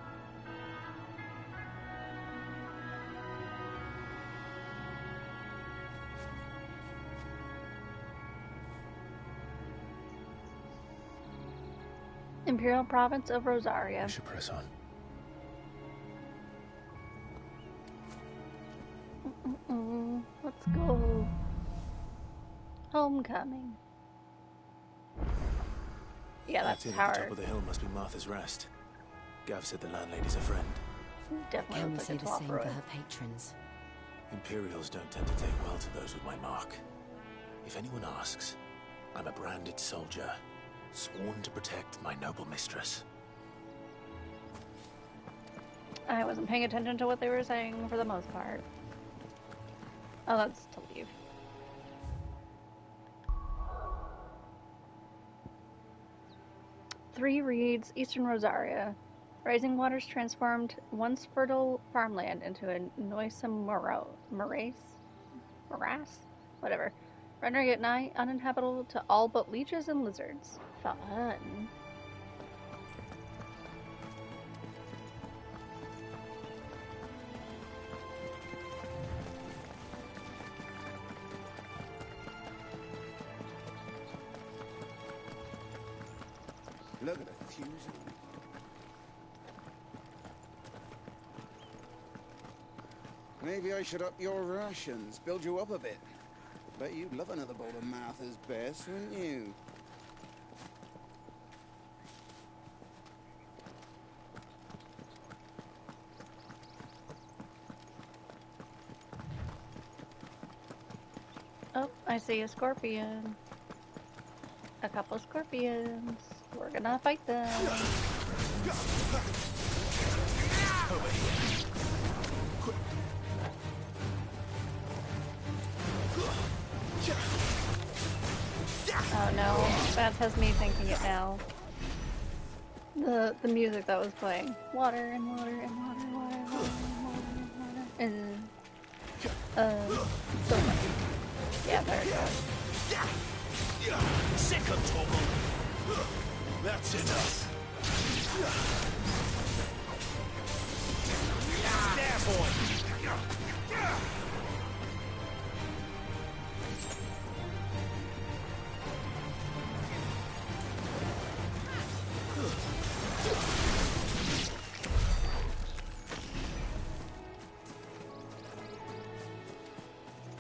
A: Imperial Province of Rosaria.
C: We should press on.
A: Let's go. Homecoming. Yeah, that's
C: That inn at
A: Tower.
C: the top of the hill must be Martha's Rest. Gav said the landlady's a friend.
A: Definitely
I: Can we
A: looks
I: say
A: like a
I: the same for
A: Talaferoi.
I: her patrons?
C: Imperials don't tend to take well to those with my mark. If anyone asks, I'm a branded soldier, sworn to protect my noble mistress.
A: I wasn't paying attention to what they were saying for the most part. Oh, that's to leave. Three Reeds, Eastern Rosaria. Rising waters transformed once fertile farmland into a noisome morass? Whatever. Rendering it nigh uninhabitable to all but leeches and lizards. Fun.
N: Look at the fusing. Maybe I should up your rations, build you up a bit.
T: Bet you'd love another bowl of Martha's best, wouldn't you?
A: Oh, I see a scorpion. A couple scorpions. We're gonna fight them. Oh no, that has me thinking it now. The music that was playing. Water and water and water, water, water and water and water. So funny. Yeah, there it goes.
R: Sick of trouble. That's enough. There, boy.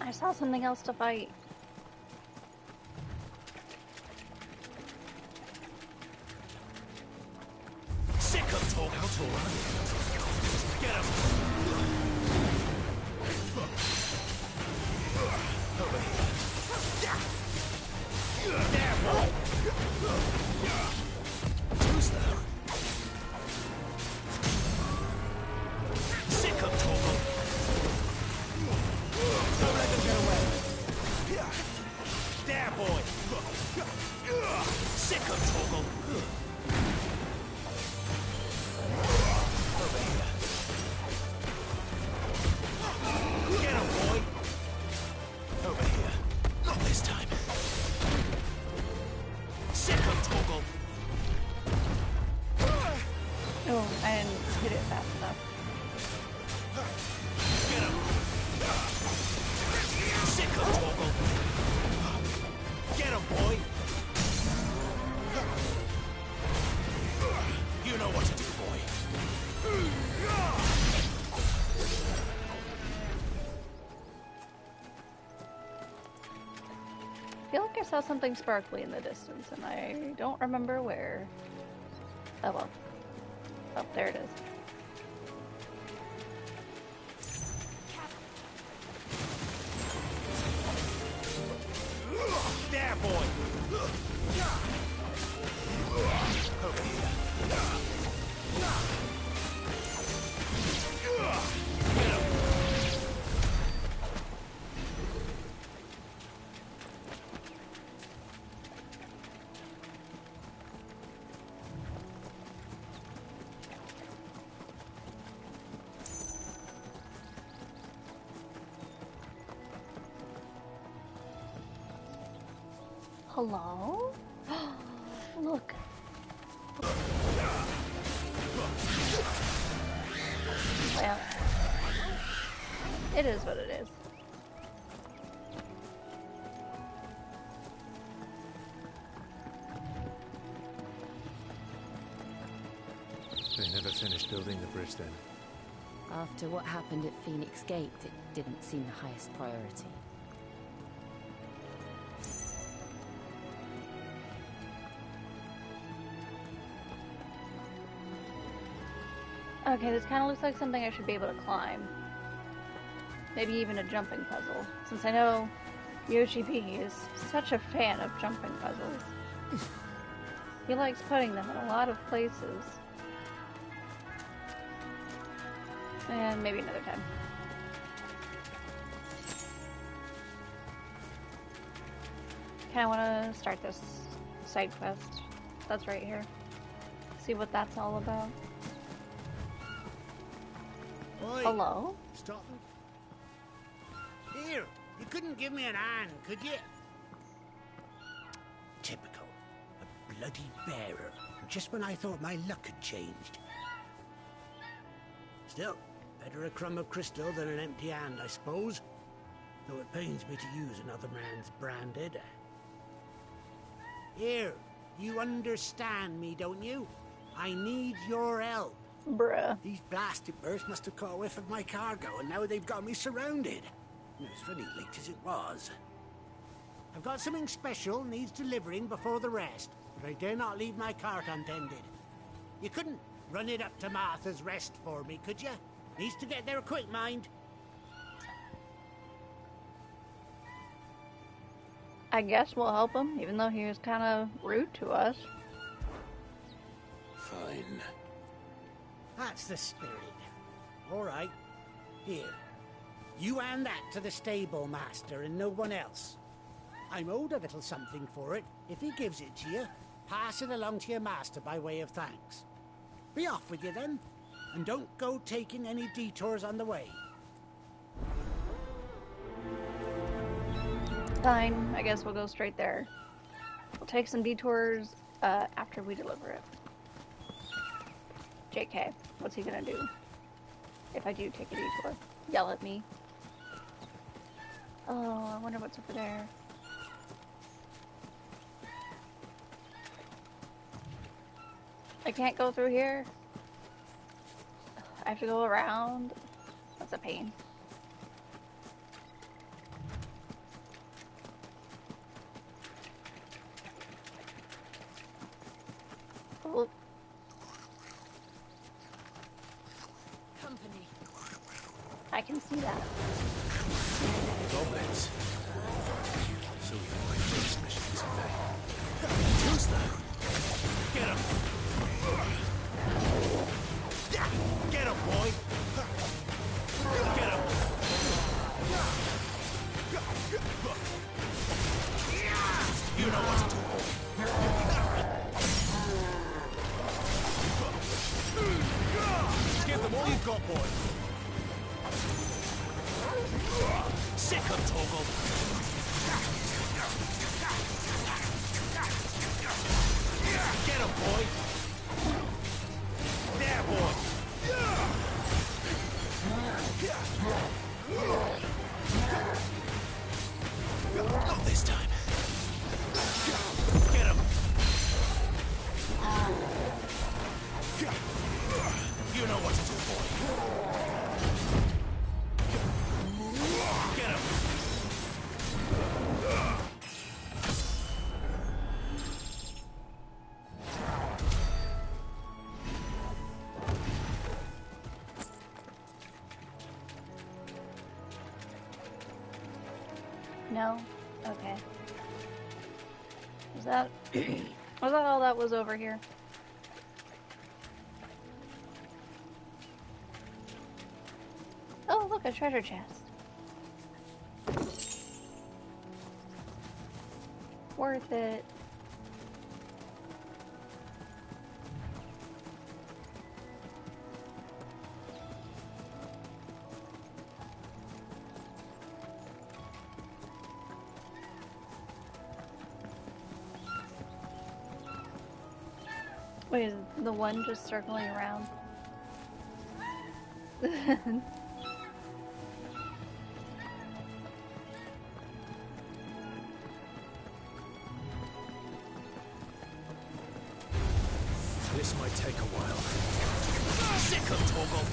A: I saw something else to fight.
R: Sick of talk. How to run. Get him. Over here. There, boy. Who's there? Sick of trouble. Don't let them get away. There, boy. Sick of trouble. Over here. Get him, boy. Over here. Not this time. Sick of trouble.
A: Oh, I didn't hit it fast enough.
R: Get him. Sick of trouble. Get him, boy. You know what to do, boy.
A: I feel like I saw something sparkly in the distance, and I don't remember where. Oh well. Oh, there it is.
R: There, boy. Over here. Get him.
A: Hello? Look. Well, it is what it is.
K: They never finished building the bridge then.
J: After what happened at Phoenix Gate, it didn't seem the highest priority.
A: Okay, this kind of looks like something I should be able to climb. Maybe even a jumping puzzle, since I know Yoshi P is such a fan of jumping puzzles. He likes putting them in a lot of places. And maybe another time. Kinda wanna start this side quest that's right here. See what that's all about.
U: Oi.
A: Hello?
U: Stop. Here, you couldn't give me an hand, could you? Typical. A bloody bearer. Just when I thought my luck had changed. Still, better a crumb of crystal than an empty hand, I suppose. Though it pains me to use another man's branded. Here, you understand me, don't you? I need your help.
A: Bruh.
U: These blasted birds must have caught a whiff of my cargo, and now they've got me surrounded. As funny leaked as it was. I've got something special needs delivering before the rest, but I dare not leave my cart untended. You couldn't run it up to Martha's Rest for me, could you? Needs to get there quick, mind.
A: I guess we'll help him, even though he was kind of rude to us.
C: Fine.
U: That's the spirit. All right. Here. You hand that to the stable master and no one else. I'm owed a little something for it. If he gives it to you, pass it along to your master by way of thanks. Be off with you then, and don't go taking any detours on the way.
A: Fine, I guess we'll go straight there. We'll take some detours after we deliver it. JK, what's he gonna do? If I do take a detour, yell at me. Oh, I wonder what's over there. I can't go through here. I have to go around. That's a pain. Oh.
I: Company.
A: I can see that.
C: Goblins. So we can find those missions in vain. Who's that? Get him! Get him, boy! Get him! You know what to do. Give them all you've got, boy. Sick of Torgal. Get him, boy. There, boy. Not this time. Get him. You know what to do, boy. Get him.
A: No? Okay. Was that... was that all that was over here? Oh, look, a treasure chest. Worth it. Wait, is the one just circling around?
C: This might take a while. Sick of Torgal.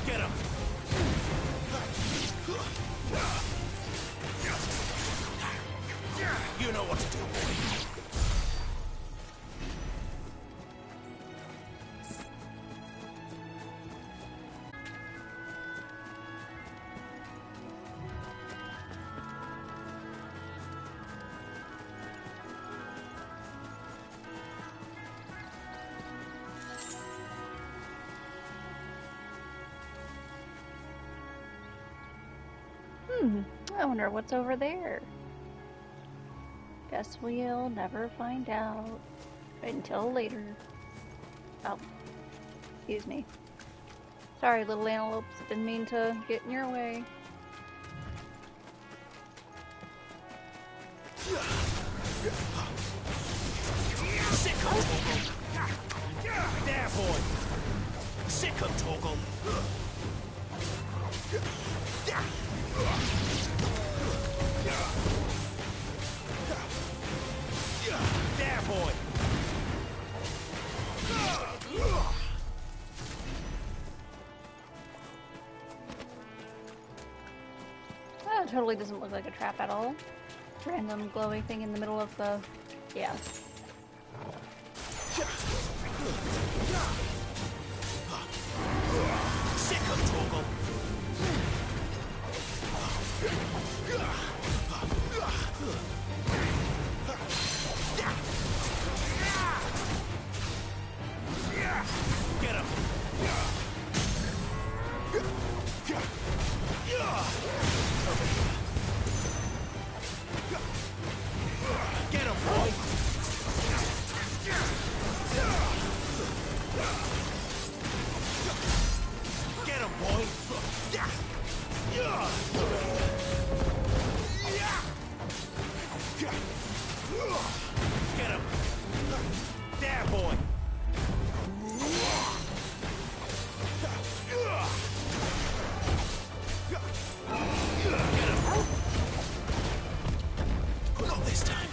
C: Get him. You know what to do, boy.
A: I wonder what's over there. Guess we'll never find out until later. Oh, excuse me. Sorry, little antelopes. Didn't mean to get in your way.
C: Sick of Torgal. There, boy. Sick of Torgal. There, boy.
A: That totally doesn't look like a trap at all. Random glowy thing in the middle of the... Yeah.
R: Sick of Torgal. Get him. Get him, boy. Get him, boy. Get him. There, boy. Not this time.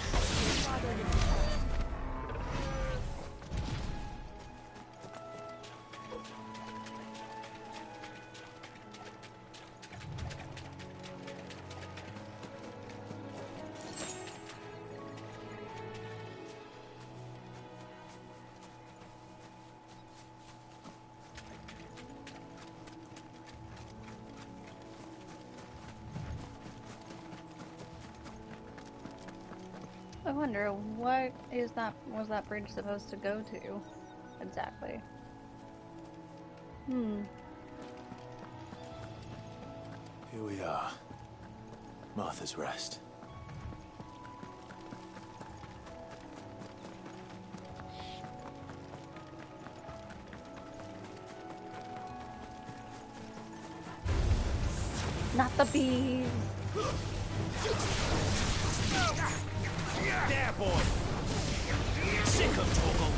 A: I wonder, what is that, was that bridge supposed to go to? Exactly.
C: Here we are. Martha's Rest.
A: Not the bees!
R: There, boy. Sick of Torgal.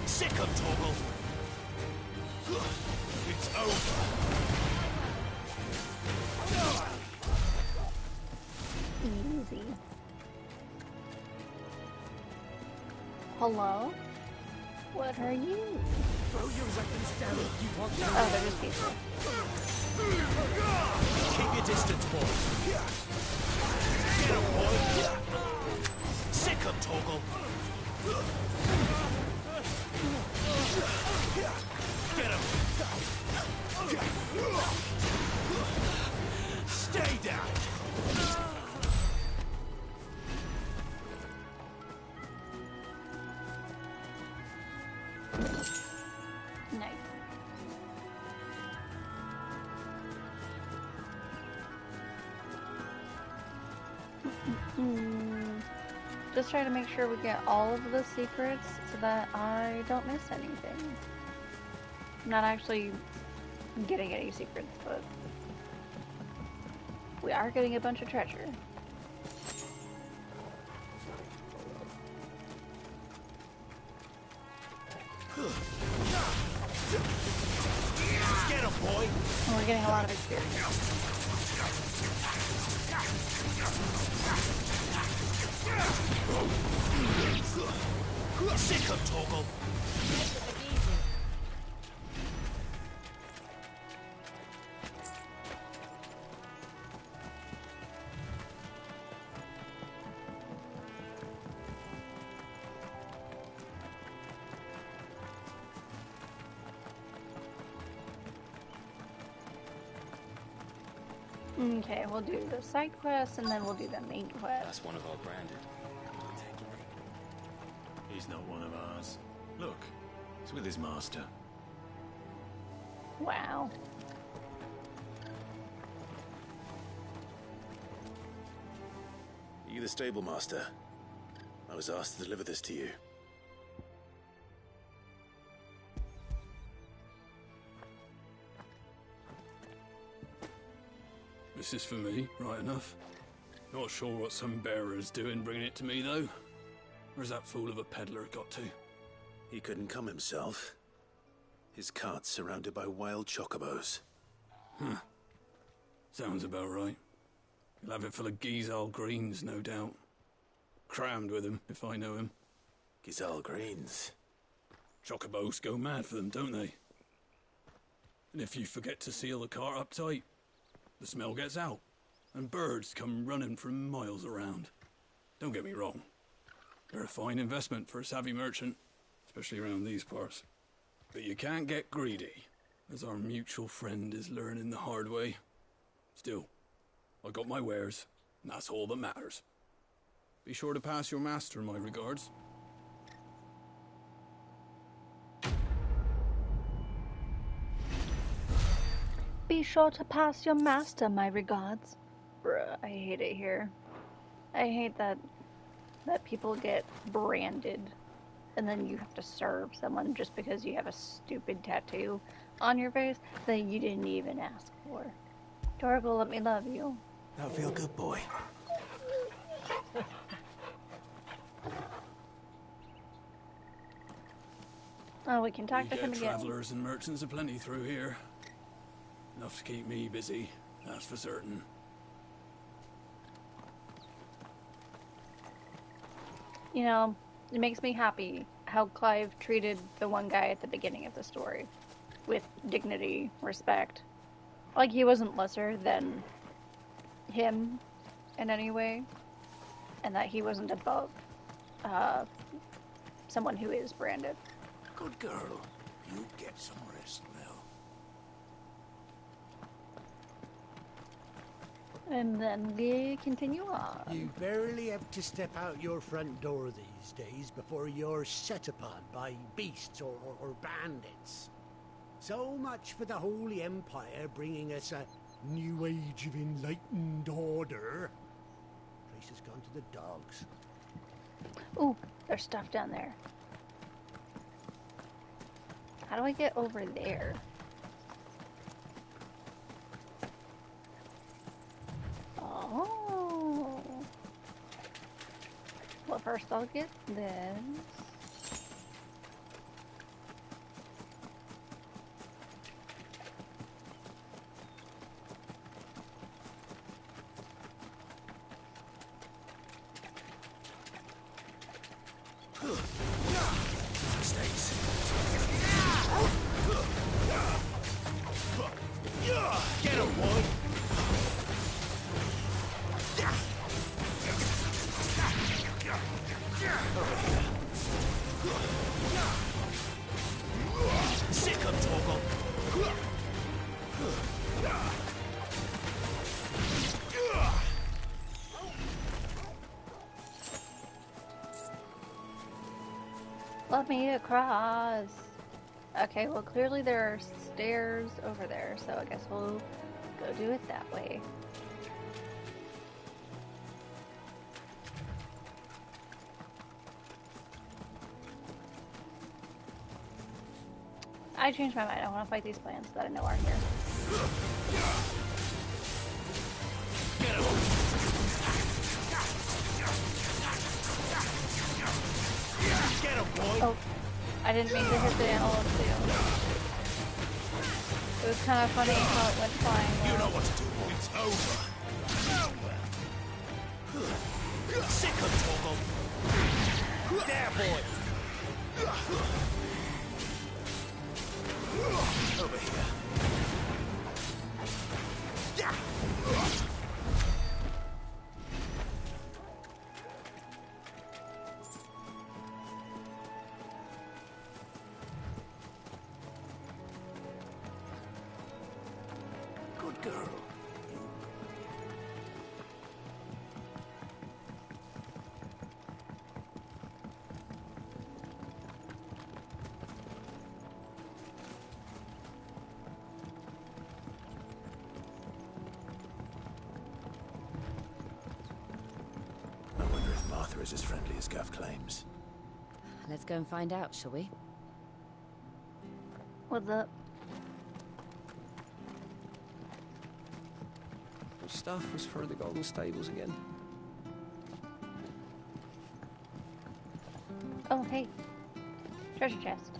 R: Sick of Torgal. It's over.
A: Easy. Hello? What are you?
R: Throw your weapons down if you want to.
A: Oh, they're just people.
R: Keep your distance, boy. Get him, boy. Sick of Torgal. Get him. Stay down.
A: Nice. Just try to make sure we get all of the secrets so that I don't miss anything. I'm not actually getting any secrets, but we are getting a bunch of treasure.
R: Get him, boy.
A: And we're getting a lot of experience.
R: Sick of Torgal.
A: Okay, we'll do the side quests and then we'll do the main quest.
G: That's one of our branded.
V: He's not one of ours. Look, he's with his master.
A: Wow.
C: Are you the stable master? I was asked to deliver this to you.
V: This is for me, right enough. Not sure what some bearer's doing bringing it to me, though. Where's that fool of a peddler got to?
C: He couldn't come himself. His cart's surrounded by wild chocobos.
V: Huh. Sounds about right. He'll have it full of Gizal greens, no doubt. Crammed with him, if I know him.
C: Gizal greens.
V: Chocobos go mad for them, don't they? And if you forget to seal the cart up tight, the smell gets out, and birds come running from miles around. Don't get me wrong. They're a fine investment for a savvy merchant, especially around these parts. But you can't get greedy, as our mutual friend is learning the hard way. Still, I got my wares, and that's all that matters. Be sure to pass your master my regards.
A: Be sure to pass your master my regards. Bruh, I hate it here. I hate that people get branded and then you have to serve someone just because you have a stupid tattoo on your face that you didn't even ask for. Torgal, let me love you.
C: That'll feel good, boy.
A: Oh, we can talk to him again.
V: Travelers and merchants aplenty through here. Enough to keep me busy, that's for certain.
A: You know, it makes me happy how Clive treated the one guy at the beginning of the story. With dignity, respect. Like he wasn't lesser than him in any way. And that he wasn't above someone who is branded.
C: Good girl. You get some rest now.
A: And then we continue on.
U: You barely have to step out your front door these days before you're set upon by beasts or bandits. So much for the Holy Empire bringing us a new age of enlightened order. Place has gone to the dogs.
A: Ooh, there's stuff down there. How do I get over there? Oh. Well, first I'll get this.
R: Get him, boy! Sick of Torgal!
A: Let me across. Okay, well clearly there are stairs over there, so I guess we'll go do it that way. I changed my mind. I want to fight these plants that I know are here.
R: Get him, boy!
A: Oh, I didn't mean to hit the antelope too. It was kind of funny how it went flying.
R: You know what to do. It's over. Sick of Torgal. There, boy. Over here. Good girl. I wonder if Martha is as friendly as Gav claims.
J: Let's go and find out, shall we?
A: What's up?
F: Which stuff was for the golden stables again?
A: Oh, hey. Treasure chest.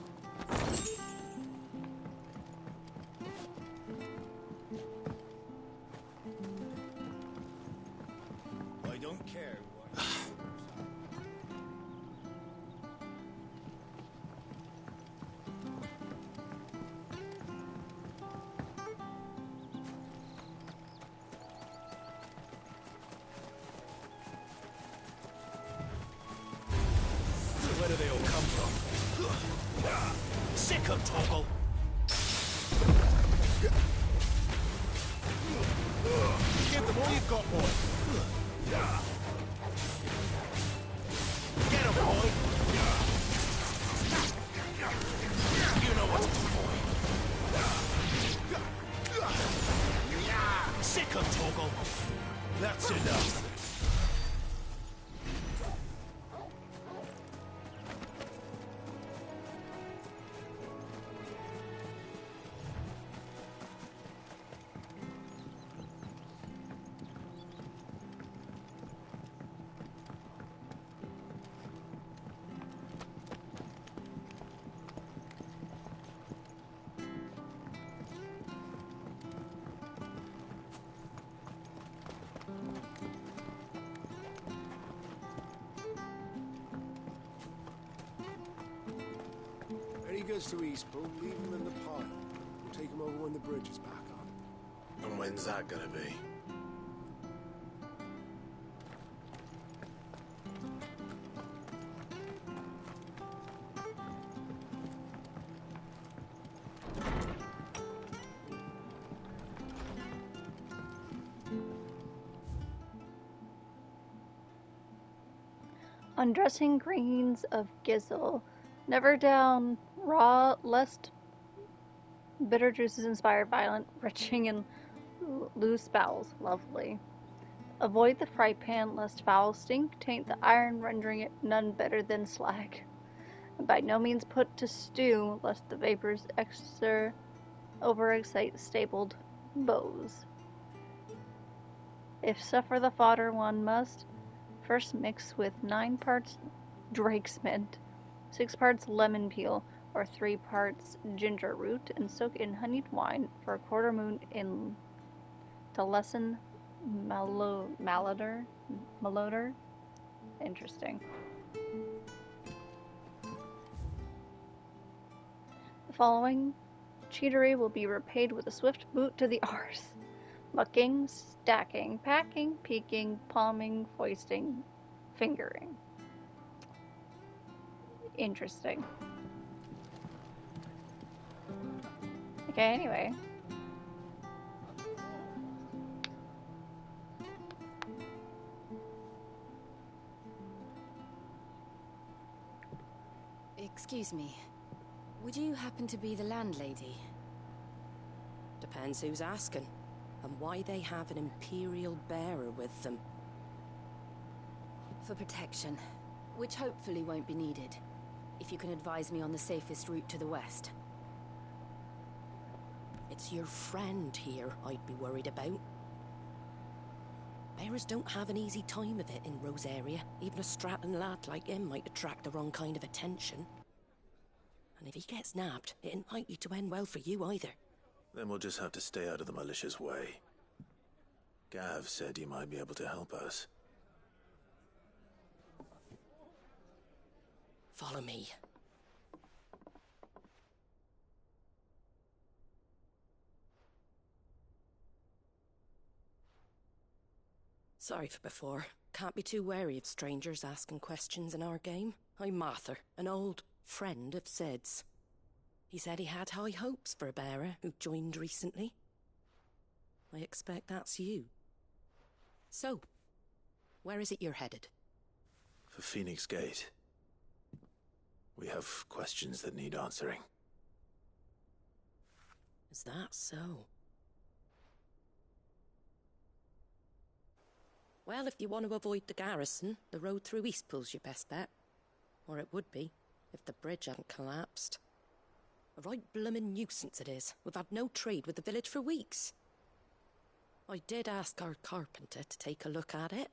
R: where do they all come from? Sick 'em, Torgal! Give them all you've got, boy! Get 'em, boy! You know what to do, boy! Sick 'em, Torgal! That's enough!
G: When he goes to Eastpool, leave him in the pile. We'll take him over when the bridge is back on.
C: And when's that gonna be?
A: Undressing greens of Gizzle. Never down raw, lest bitter juices inspire violent, retching, and loose bowels. Lovely. Avoid the fry pan, lest foul stink taint the iron, rendering it none better than slag. And by no means put to stew, lest the vapors overexcite stabled bows. If suffer the fodder one must, first mix with 9 parts drake's mint, 6 parts lemon peel, or 3 parts ginger root, and soak in honeyed wine for a quarter moon to lessen malodor. Interesting. The following cheatery will be repaid with a swift boot to the arse. Mucking, stacking, packing, peeking, palming, foisting, fingering. Interesting. Okay, anyway.
H: Excuse me. Would you happen to be the landlady?
W: Depends who's asking, and why they have an Imperial bearer with them.
H: For protection, which hopefully won't be needed. If you can advise me on the safest route to the west.
W: It's your friend here I'd be worried about. Bearers don't have an easy time of it in Rosaria. Even a Stratton lad like him might attract the wrong kind of attention. And if he gets nabbed, it ain't likely to end well for you either.
C: Then we'll just have to stay out of the malicious way. Gav said you might be able to help us.
W: Follow me. Sorry for before. Can't be too wary of strangers asking questions in our game. I'm Martha, an old friend of Sid's. He said he had high hopes for a bearer who joined recently. I expect that's you. So, where is it you're headed?
C: For Phoenix Gate. We have questions that need answering.
W: Is that so? Well, if you want to avoid the garrison, the road through Eastpool's your best bet. Or it would be, if the bridge hadn't collapsed. A right bloomin' nuisance it is. We've had no trade with the village for weeks. I did ask our carpenter to take a look at it.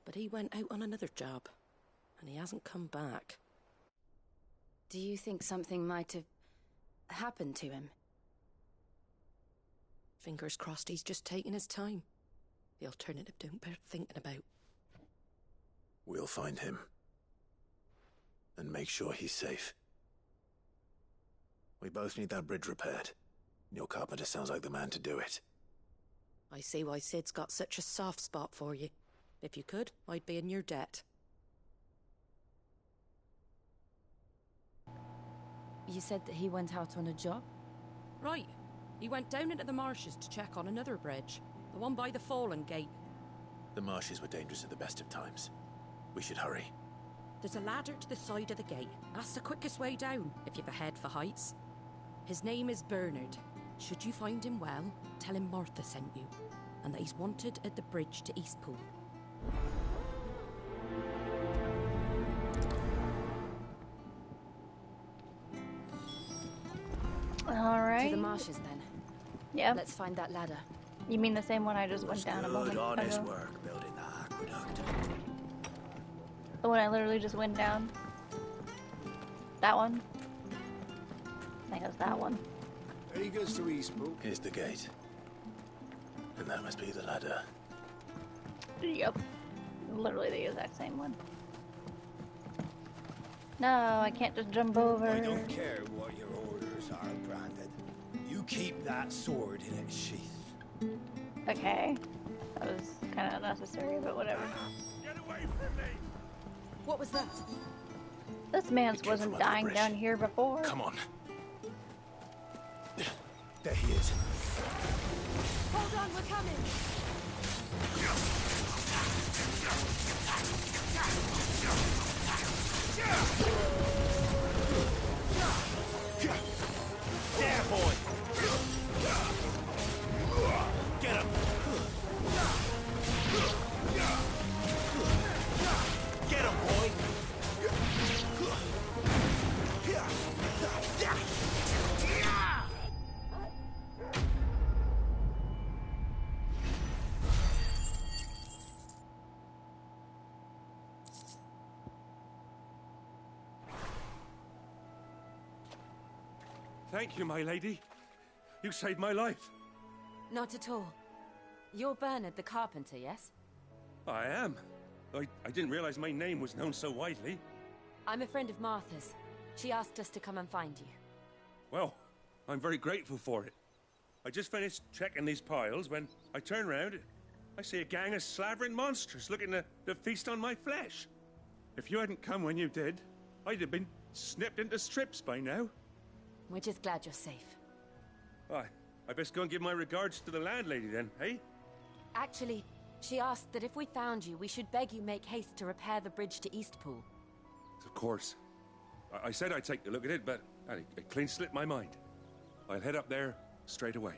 W: But he went out on another job, and he hasn't come back.
H: Do you think something might have happened to him?
W: Fingers crossed he's just taking his time. The alternative don't bear thinking about.
C: We'll find him. And make sure he's safe. We both need that bridge repaired. Your carpenter sounds like the man to do it.
W: I see why Sid's got such a soft spot for you. If you could, I'd be in your debt.
H: You said that he went out on a job?
W: Right. He went down into the marshes to check on another bridge. The one by the Fallen Gate.
C: The marshes were dangerous at the best of times. We should hurry.
W: There's a ladder to the side of the gate. That's the quickest way down, if you've a head for heights. His name is Bernard. Should you find him well, tell him Martha sent you, and that he's wanted at the bridge to Eastpool.
A: Alright.
H: To the marshes, then.
A: Yeah.
H: Let's find that ladder.
A: You mean the same one I just went down a moment
R: Good, honest
A: ago?
R: work building the aqueduct.
A: The one I literally just went down? That one? I think it was that one.
N: There he goes to Eastpool.
C: Here's the gate. And that must be the ladder.
A: Yep. Literally the exact same one. No, I can't just jump over.
N: I don't care what your orders are, Brandon. You keep that sword in its sheath.
A: Okay. That was kind of unnecessary, but whatever.
R: Get away from me!
W: What was that?
A: This man's wasn't dying down here before.
C: Come on.
N: There he is.
H: Hold on, we're coming!
R: There, boy! Get him! Get him, boy!
V: Thank you, my lady. You saved my life.
H: Not at all. You're Bernard the carpenter, yes?
V: I am. I didn't realize my name was known so widely.
H: I'm a friend of Martha's. She asked us to come and find you.
V: Well, I'm very grateful for it. I just finished checking these piles when I turn round. I see a gang of slavering monsters looking to feast on my flesh. If you hadn't come when you did, I'd have been snipped into strips by now.
H: We're just glad you're safe.
V: I best go and give my regards to the landlady then, eh?
H: Actually, she asked that if we found you, we should beg you make haste to repair the bridge to Eastpool.
V: Of course. I said I'd take a look at it, but it clean slipped my mind. I'll head up there straight away.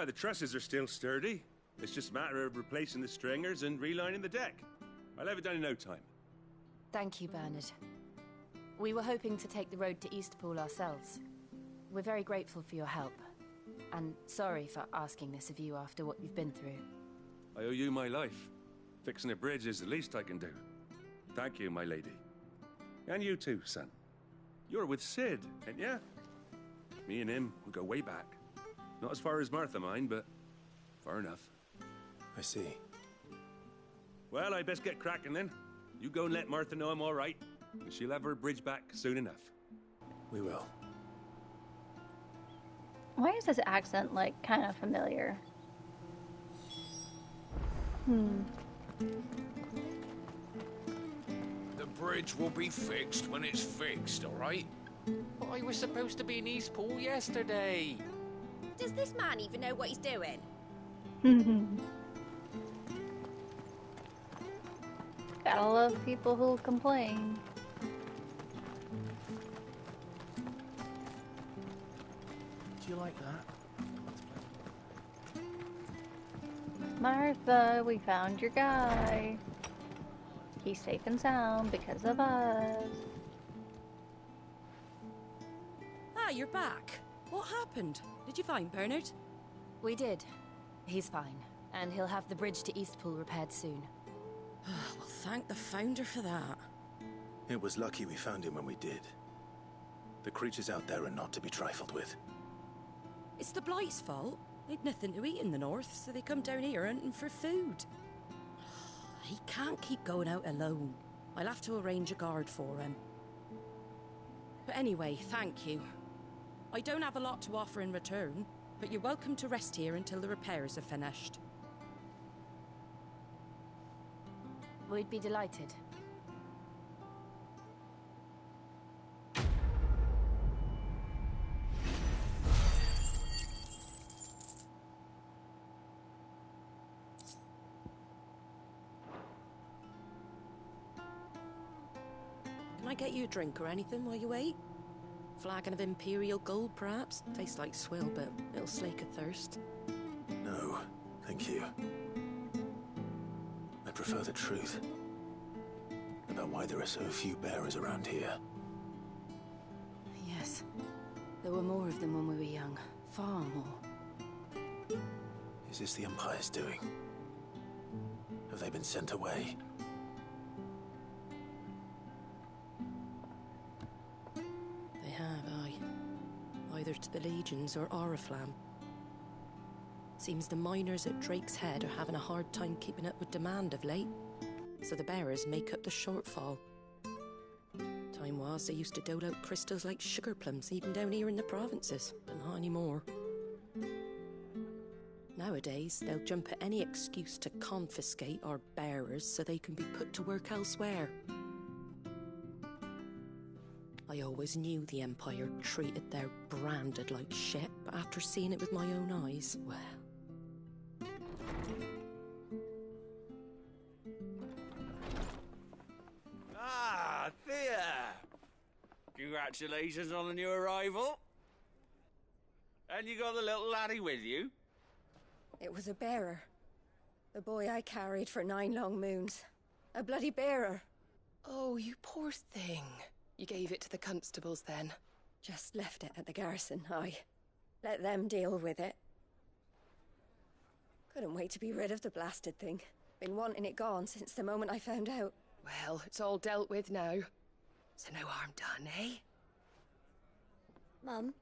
V: The trusses are still sturdy. It's just a matter of replacing the stringers and relining the deck. I'll have it done in no time.
H: Thank you, Bernard. We were hoping to take the road to Eastpool ourselves. We're very grateful for your help. And sorry for asking this of you after what you've been through.
V: I owe you my life. Fixing a bridge is the least I can do. Thank you, my lady. And you too, son. You're with Sid, ain't ya? Me and him, we go way back. Not as far as Martha, mind, but far enough.
C: I see.
V: Well, I best get cracking then. You go and let Martha know I'm all right, and she'll have her bridge back soon enough.
C: We will.
A: Why is this accent, like, kind of familiar?
L: The bridge will be fixed when it's fixed, all right?
F: But I was supposed to be in Eastpool yesterday.
B: Does this man even know what he's doing?
A: Gotta love people who'll complain.
S: Do you like that?
A: Martha, we found your guy. He's safe and sound because of us.
W: Ah, you're back. What happened? Did you find Bernard?
H: We did. He's fine, and he'll have the bridge to Eastpool repaired soon.
W: Well, thank the Founder for that.
C: It was lucky we found him when we did. The creatures out there are not to be trifled with.
W: It's the Blight's fault. They'd nothing to eat in the north, so they come down here hunting for food. He can't keep going out alone. I'll have to arrange a guard for him. But anyway, thank you. I don't have a lot to offer in return, but you're welcome to rest here until the repairs are finished.
H: We'd be delighted.
W: Can I get you a drink or anything while you wait? Flagon of Imperial Gold, perhaps? Tastes like swill, but it'll slake a thirst.
C: No, thank you. I prefer the truth about why there are so few bearers around here.
H: Yes. There were more of them when we were young. Far more.
C: Is this the Empire's doing? Have they been sent away?
W: They have, aye. Either to the Legions or Oriflamme. Seems the miners at Drake's Head are having a hard time keeping up with demand of late, so the bearers make up the shortfall. Time was they used to dole out crystals like sugar plums even down here in the provinces, but not anymore. Nowadays, they'll jump at any excuse to confiscate our bearers so they can be put to work elsewhere. I always knew the Empire treated their branded like shit, but after seeing it with my own eyes, well...
R: Ah, Thea! Congratulations on the new arrival. And you got the little laddie with you?
E: It was a bearer. The boy I carried for 9 long moons. A bloody bearer.
P: Oh, you poor thing. You gave it to the constables then?
E: Just left it at the garrison, I let them deal with it. Couldn't wait to be rid of the blasted thing. Been wanting it gone since the moment I found out.
P: Well, it's all dealt with now. So no harm done, eh?
Q: Mum,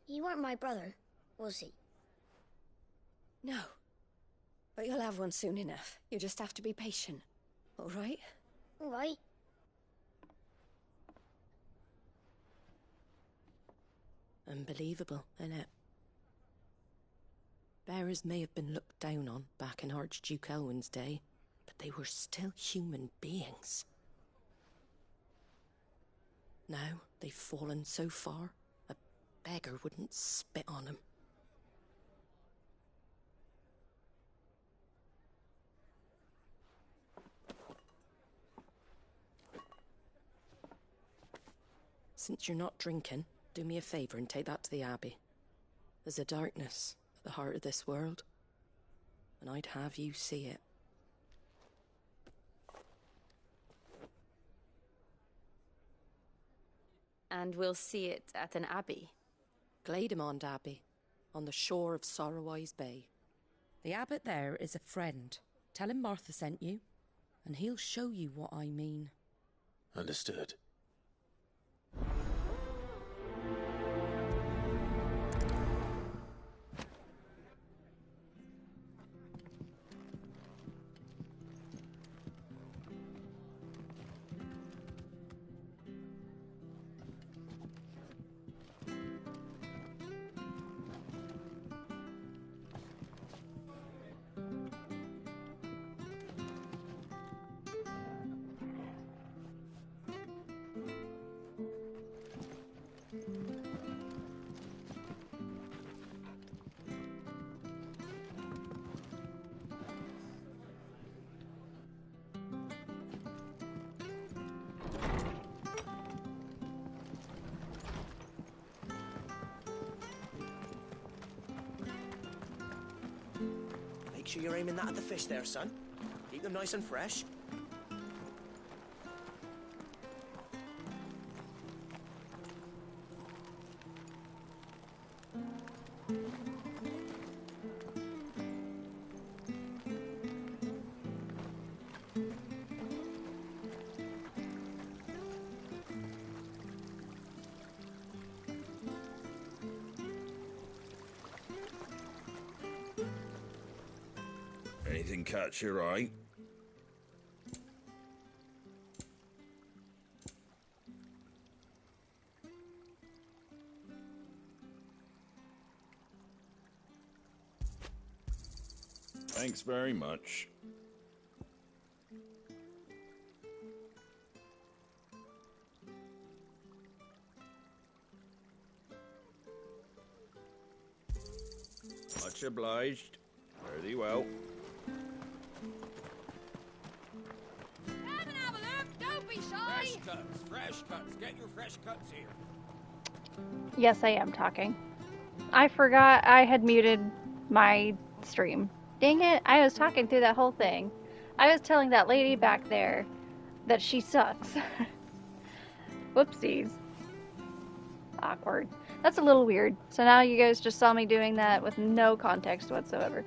Q: he weren't my brother, was he?
E: No. But you'll have one soon enough. You just have to be patient. All right?
Q: All right.
W: Unbelievable, innit? Bearers may have been looked down on back in Archduke Elwin's day, but they were still human beings. Now they've fallen so far, a beggar wouldn't spit on them. Since you're not drinking, do me a favour and take that to the Abbey. There's a darkness at the heart of this world, and I'd have you see it.
H: And we'll see it at an abbey?
W: Glademond Abbey, on the shore of Sorrowwise Bay. The abbot there is a friend. Tell him Martha sent you, and he'll show you what I mean.
C: Understood.
X: Make sure you're aiming that at the fish there, son. Keep them nice and fresh.
R: Anything catch your eye?
L: Thanks very much. Much obliged. Fare thee well.
B: Come and have a look. Don't be shy.
L: Fresh cuts. Get your fresh cuts here.
A: Yes, I am talking. I forgot I had muted my stream. Dang it, I was talking through that whole thing. I was telling that lady back there that she sucks. Whoopsies. Awkward. That's a little weird. So now you guys just saw me doing that with no context whatsoever.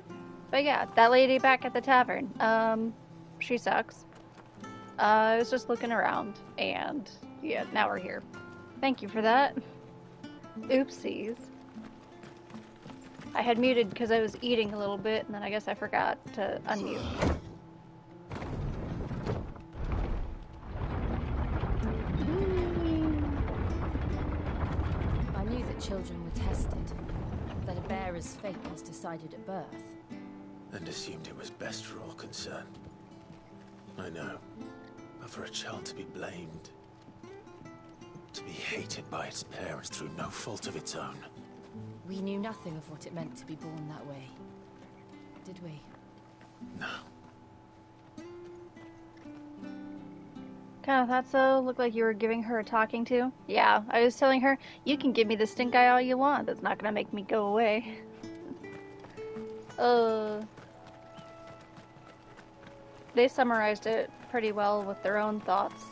A: But yeah, that lady back at the tavern, she sucks. I was just looking around, and yeah, now we're here. Thank you for that. Oopsies. I had muted because I was eating a little bit, and then I guess I forgot to unmute.
H: I knew that children were tested, that a bearer's fate was decided at birth.
C: And assumed it was best for all concerned. I know. But for a child to be blamed, to be hated by its parents through no fault of its own.
H: We knew nothing of what it meant to be born that way, did we?
C: No.
A: Kinda thought so. Looked like you were giving her a talking to. Yeah, I was telling her, you can give me the stink eye all you want. That's not gonna make me go away. They summarized it pretty well with their own thoughts.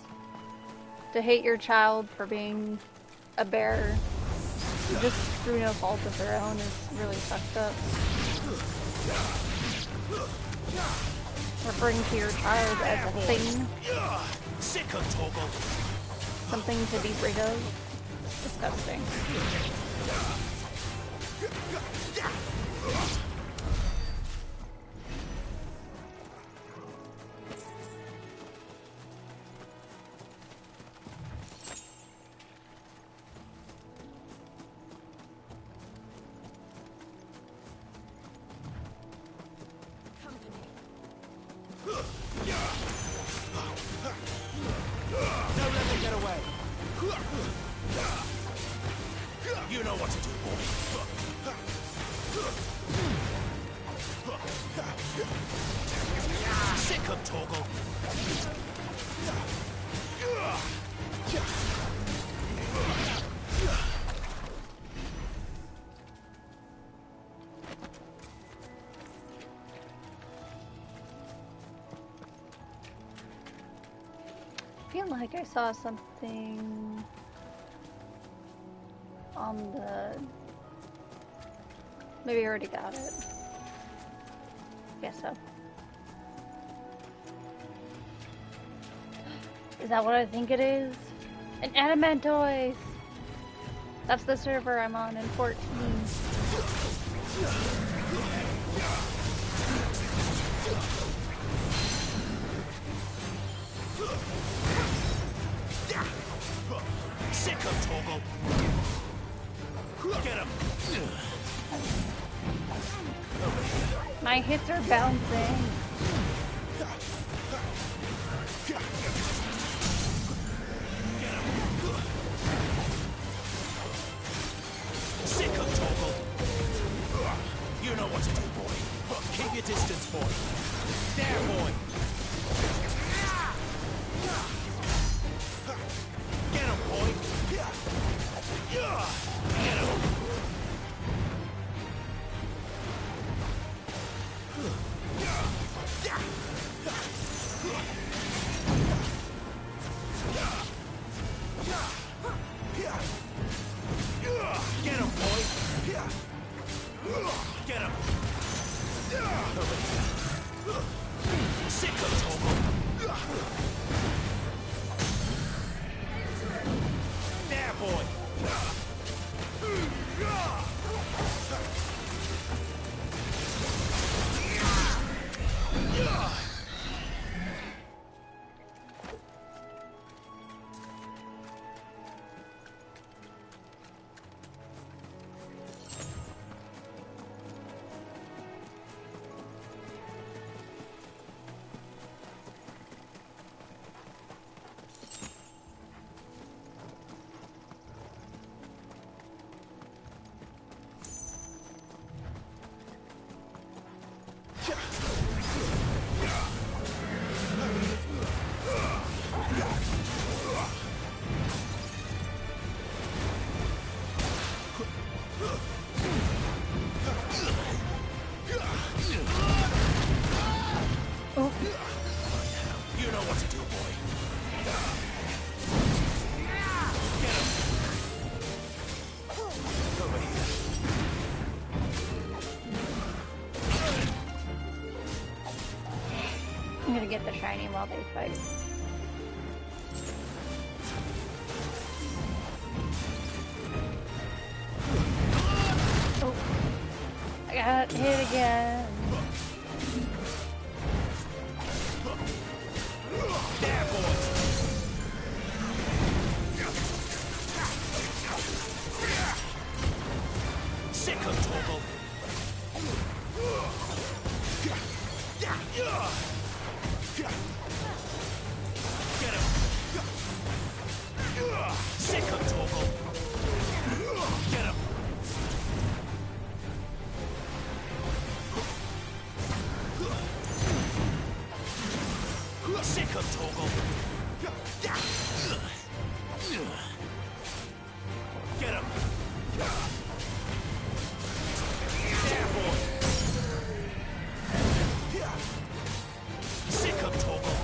A: To hate your child for being a bear just through no fault of their own is really fucked up. Referring to your child as a thing. Something to be rid of. Disgusting.
R: You know what to do, boy. Sick of Torgal.
A: I feel like I saw something on the... Maybe I already got it. Guess so. Is that what I think it is? An Adamantoise! That's the server I'm on in 14.
R: Sick of Torgal. Get him.
A: My hits are bouncing.
R: Sick of Torgal. You know what to do, boy. Keep your distance, boy. There, boy. Get him, boy. Get him. Get him, boy. Get him. Sick
A: get the shiny while they fight. Oh, I got hit again.
R: There, boys! Sick of Torgal! Get him! Sick of Torgal! Get him! Sick of Torgal! Get him! There, boy! Sick of Torgal!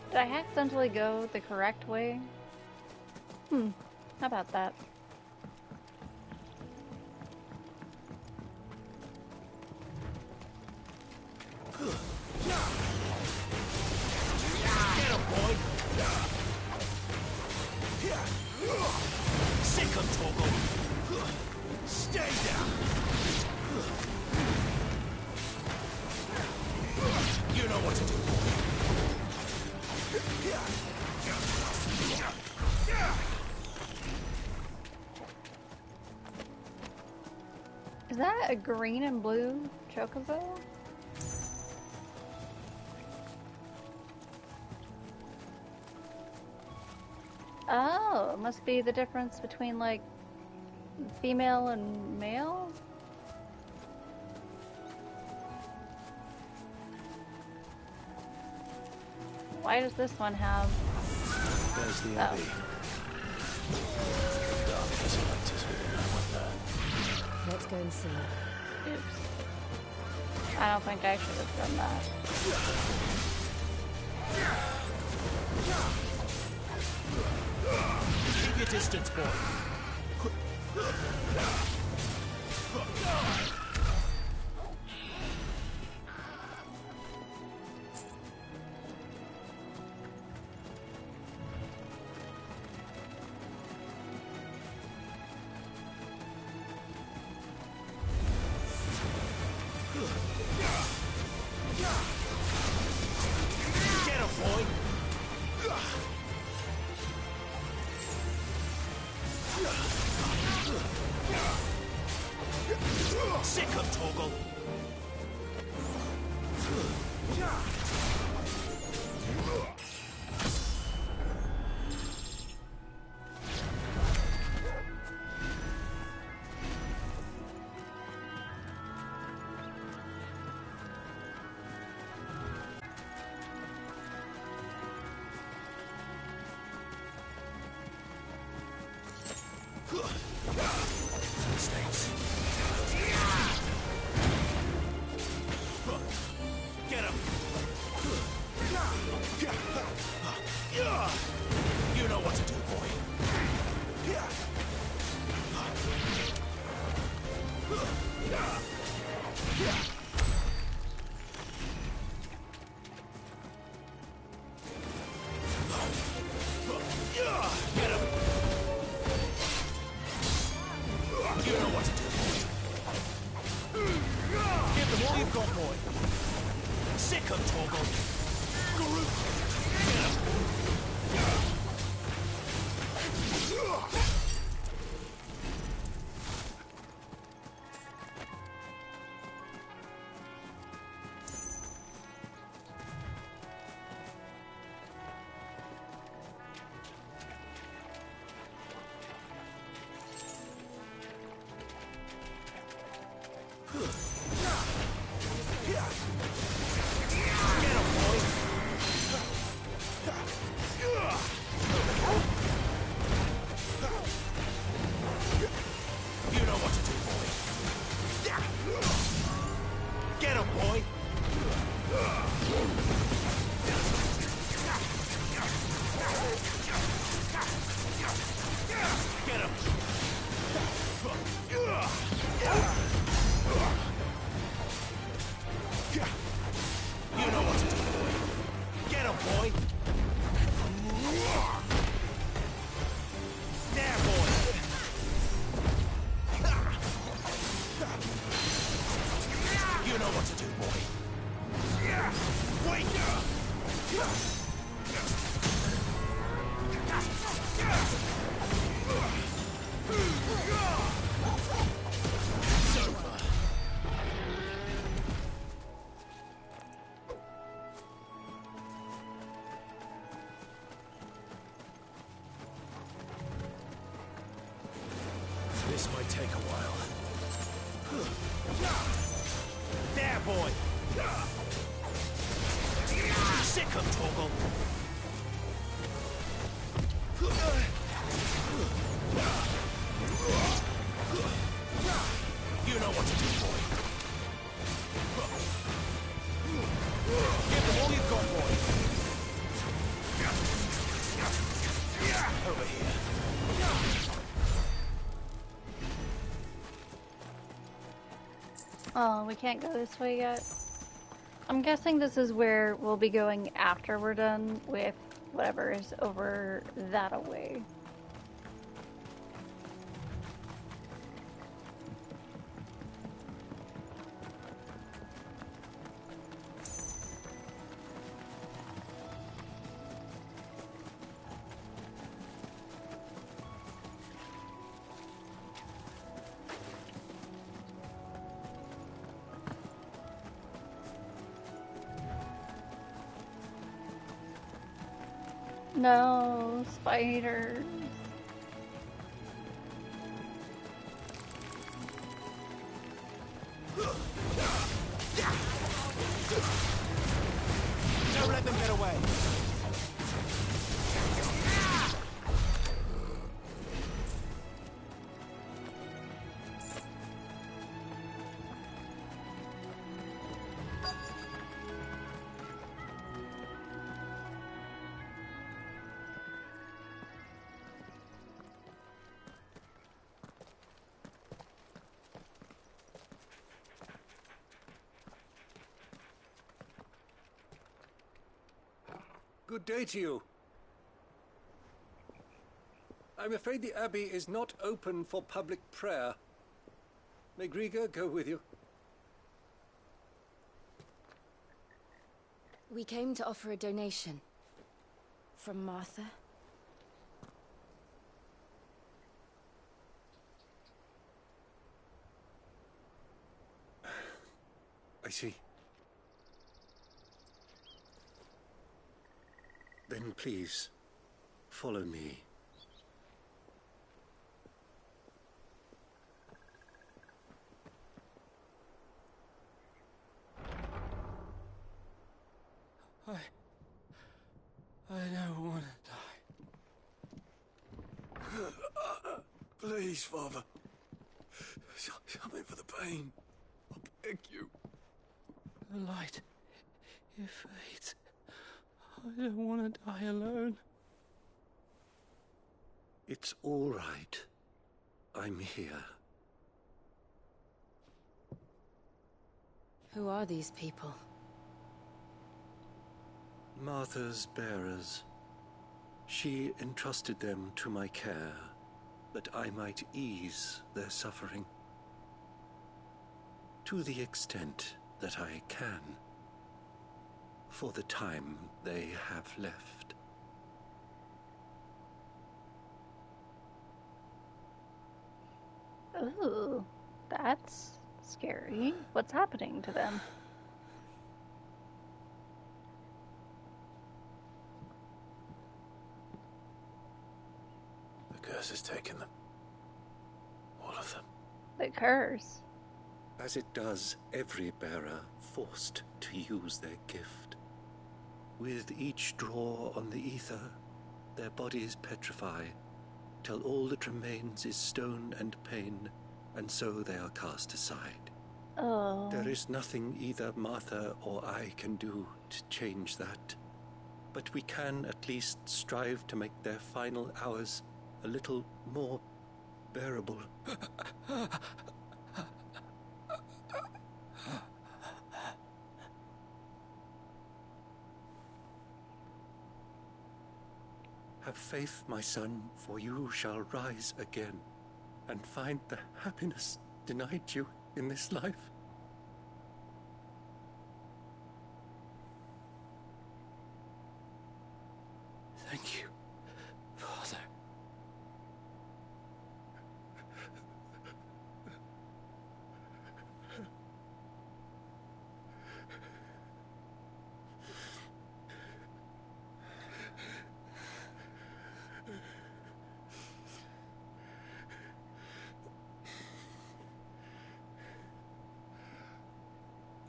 A: Did I accidentally go the correct way? How about that?
R: Get him, boy! Sick of Torgal! Stay down! You know what to do, boy!
A: Is that a green and blue chocobo? Oh, it must be the difference between like female and male? Why does this one have...
C: There's the Abbey. Darkness enters within our window.
H: Let's go and see.
A: Oops. I don't think I should have done that.
R: Keep your distance, boy. Get him, boy! Sick
K: This might take a while.
R: There, boy! Sick him, Torgal! You know what to do, boy. Give them all you've got, boy. Over here.
A: Oh, we can't go this way yet. I'm guessing this is where we'll be going after we're done with whatever is over that away. No, spiders.
R: Don't let them get away.
K: Good day to you. I'm afraid the Abbey is not open for public prayer. May Griga go with you?
H: We came to offer a donation. From Martha.
K: I see. Then please, follow me.
V: I don't want to die. Please, Father. Something for the pain. I beg you. The light, it fades. I don't want to die alone.
K: It's all right. I'm here.
H: Who are these people?
K: Martha's bearers. She entrusted them to my care, that I might ease their suffering. To the extent that I can. For the time they have left.
A: Ooh, that's scary. What's happening to them?
C: The curse has taken them. All of them.
A: The curse?
K: As it does every bearer forced to use their gift. With each draw on the ether, their bodies petrify, till all that remains is stone and pain, and so they are cast aside.
A: Oh.
K: There is nothing either Martha or I can do to change that, but we can at least strive to make their final hours a little more bearable. Have faith, my son, for you shall rise again, and find the happiness denied you in this life.
V: Thank you, Father.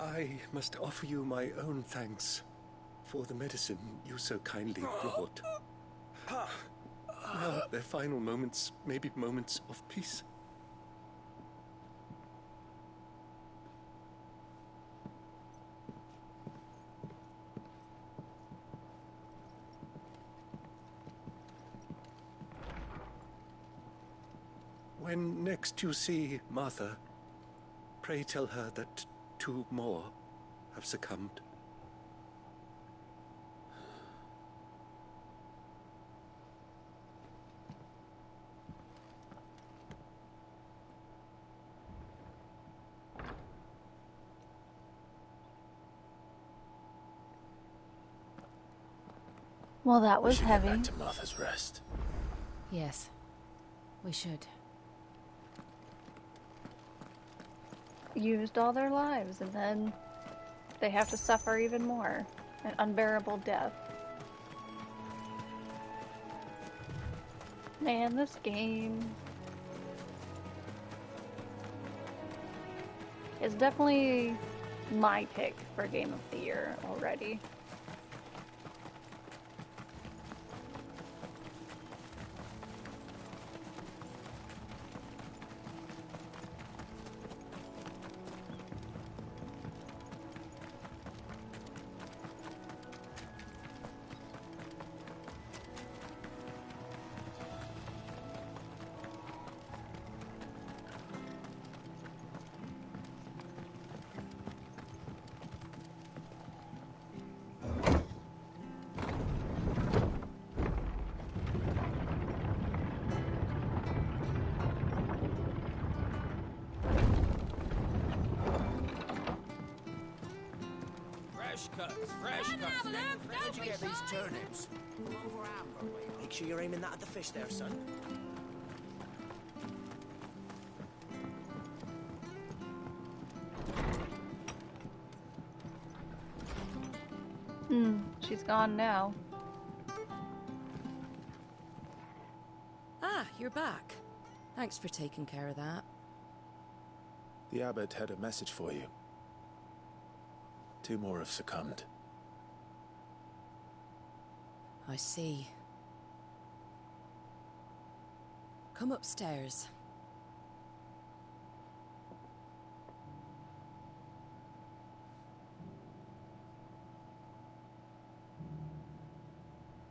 D: I must offer you my own thanks for the medicine you so kindly brought. Now, their final moments may be moments of peace. When next you see Martha, pray tell her that 2 more have succumbed.
A: Well, that
C: We
A: was
C: should
A: heavy.
C: get back to Martha's Rest.
H: Yes, we should.
A: Used all their lives, and then they have to suffer even more. An unbearable death. Man, this game is definitely my pick for Game of the Year already.
R: Fresh cuts, fresh cuts. Where'd you get these turnips? Over Amber way.
X: Make sure you're aiming that at the fish there, son.
A: She's gone now.
W: Ah, you're back. Thanks for taking care of that.
C: The abbot had a message for you. 2 more have succumbed.
W: I see. Come upstairs.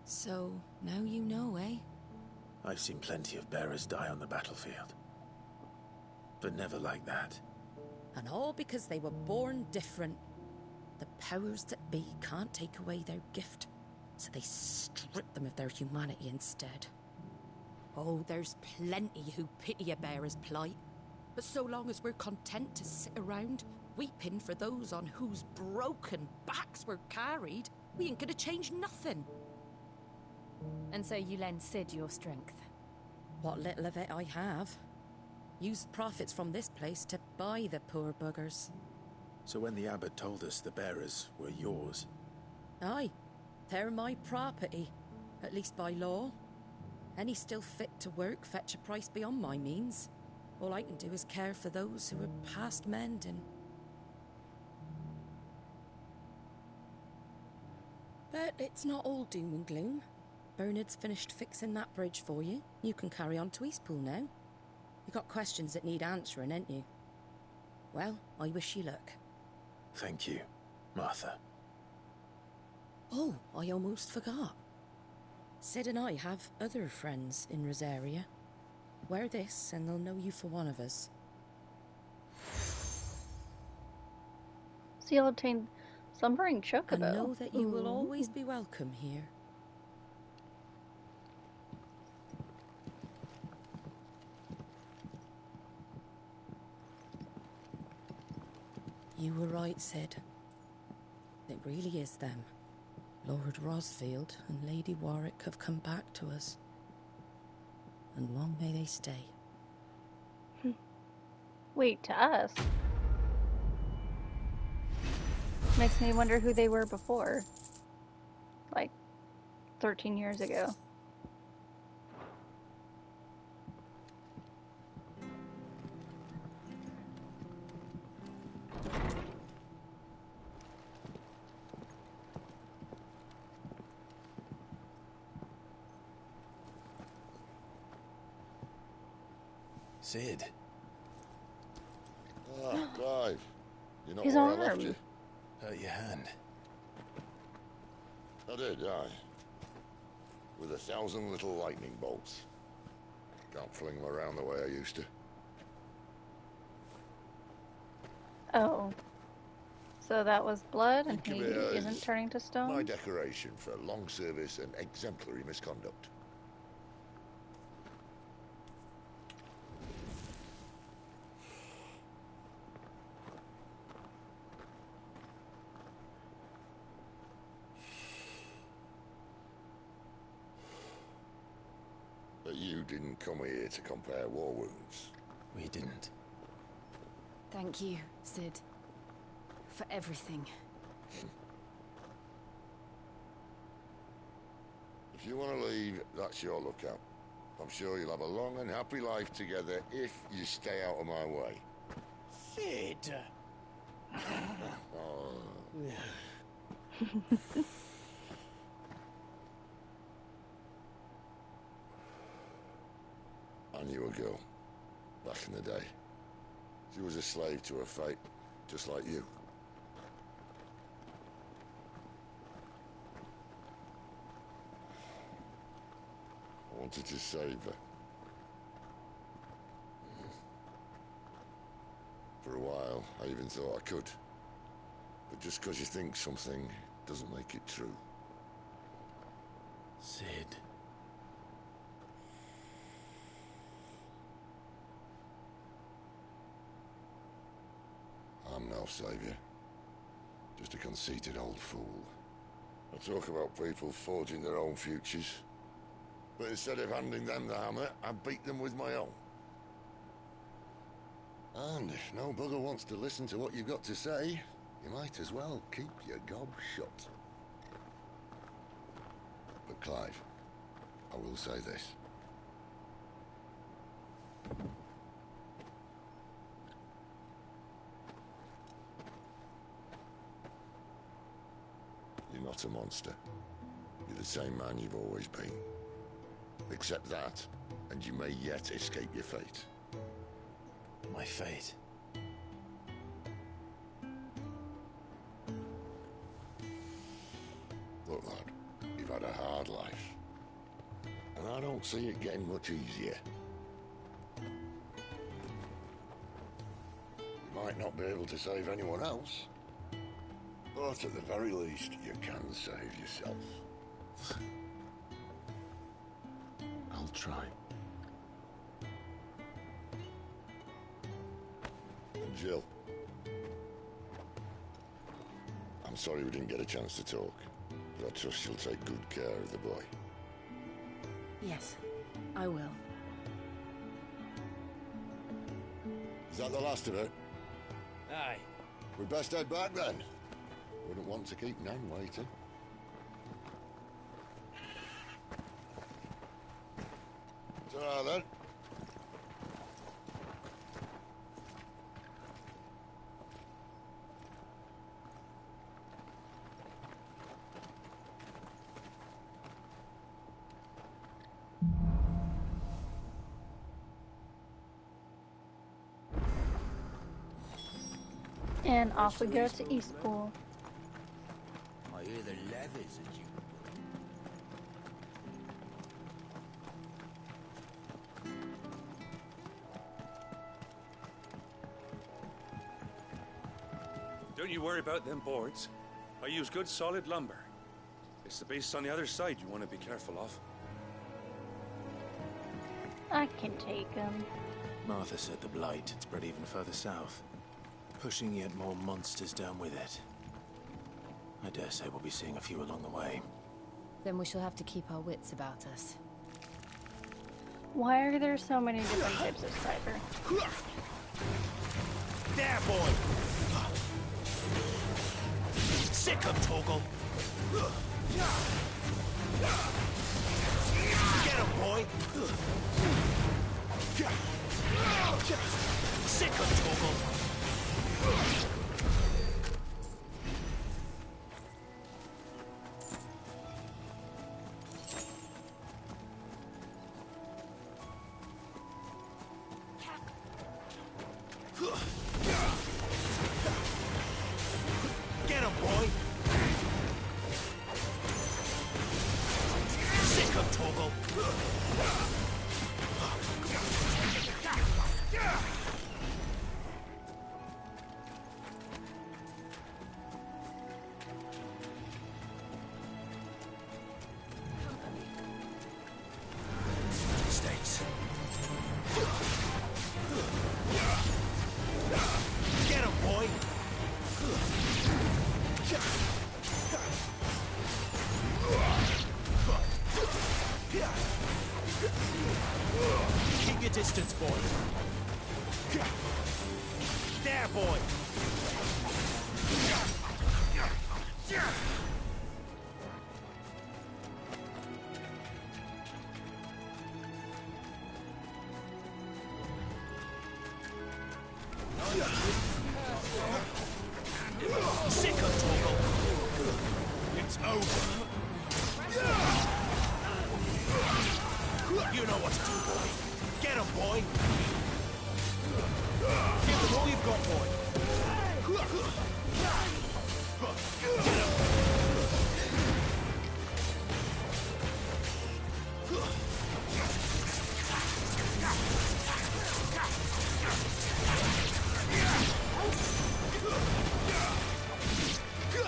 W: So, now you know, eh?
C: I've seen plenty of bearers die on the battlefield. But never like that.
W: And all because they were born different. The powers that be can't take away their gift, so they strip them of their humanity instead. Oh, there's plenty who pity a bearer's plight. But so long as we're content to sit around, weeping for those on whose broken backs we're carried, we ain't gonna change nothing.
H: And so you lend Sid your strength?
W: What little of it I have. Use profits from this place to buy the poor buggers.
C: So when the abbot told us the bearers were yours...
W: Aye, they're my property, at least by law. Any still fit to work fetch a price beyond my means. All I can do is care for those who are past mending. But it's not all doom and gloom. Bernard's finished fixing that bridge for you. You can carry on to Eastpool now. You got questions that need answering, ain't you? Well, I wish you luck.
C: Thank you, Martha.
W: Oh, I almost forgot. Sid and I have other friends in Rosaria. Wear this and they'll know you for one of us.
A: Seal obtained slumbering chocobo.
W: And know that you will
A: Ooh.
W: always be welcome here. You were right, Sid. It really is them. Lord Rosfield and Lady Warwick have come back to us. And long may they stay.
A: Wait, to us? Makes me wonder who they were before. Like, 13 years ago.
C: Sid.
I: Ah, Clive. You're not
A: His
I: where I left
A: arm.
I: you.
C: Hurt your hand.
I: I did, aye. With 1,000 little lightning bolts. Can't fling them around the way I used to.
A: Oh. So that was blood and
I: Think
A: he
I: of it as
A: isn't turning to
I: my
A: stone?
I: decoration for long service and exemplary misconduct. But you didn't come here to compare war wounds.
C: We didn't.
H: Thank you, Sid. For everything.
I: If you want to leave, that's your lookout. I'm sure you'll have a long and happy life together if you stay out of my way.
R: Sid!
I: Oh. I knew a girl, back in the day. She was a slave to her fate, just like you. I wanted to save her. For a while, I even thought I could. But just because you think something doesn't make it true.
C: Sid.
I: I'm no savior. Just a conceited old fool. I talk about people forging their own futures. But instead of handing them the hammer, I beat them with my own. And if no bugger wants to listen to what you've got to say, you might as well keep your gob shut. But Clive, I will say this. You're not a monster. You're the same man you've always been. Accept that, and you may yet escape your fate.
C: My fate?
I: Look, lad, you've had a hard life. And I don't see it getting much easier. You might not be able to save anyone else, but at the very least, you can save yourself.
C: I'll try.
I: And Jill, I'm sorry we didn't get a chance to talk, but I trust she'll take good care of the boy.
H: Yes, I will.
I: Is that the last of it?
R: Aye.
I: We best head back then. Wouldn't want to keep Nan waiting. Ta-ra then.
A: And off we go to Eastpool.
R: I hear the levies as you.
D: Don't you worry about them boards. I use good solid lumber. It's the base on the other side you want to be careful of.
A: I can take them.
C: Martha said the blight had spread even further south, pushing yet more monsters down with it. I dare say we'll be seeing a few along the way.
H: Then we shall have to keep our wits about us.
A: Why are there so many different types of cider?
R: There, boy! Sick of Torgal! Get him, boy! Sick of Torgal! Keep your distance, boy. There, boy. Sick of Torgal. It's over. You know what to do, boy. Get him, boy. Give them all you've got, boy.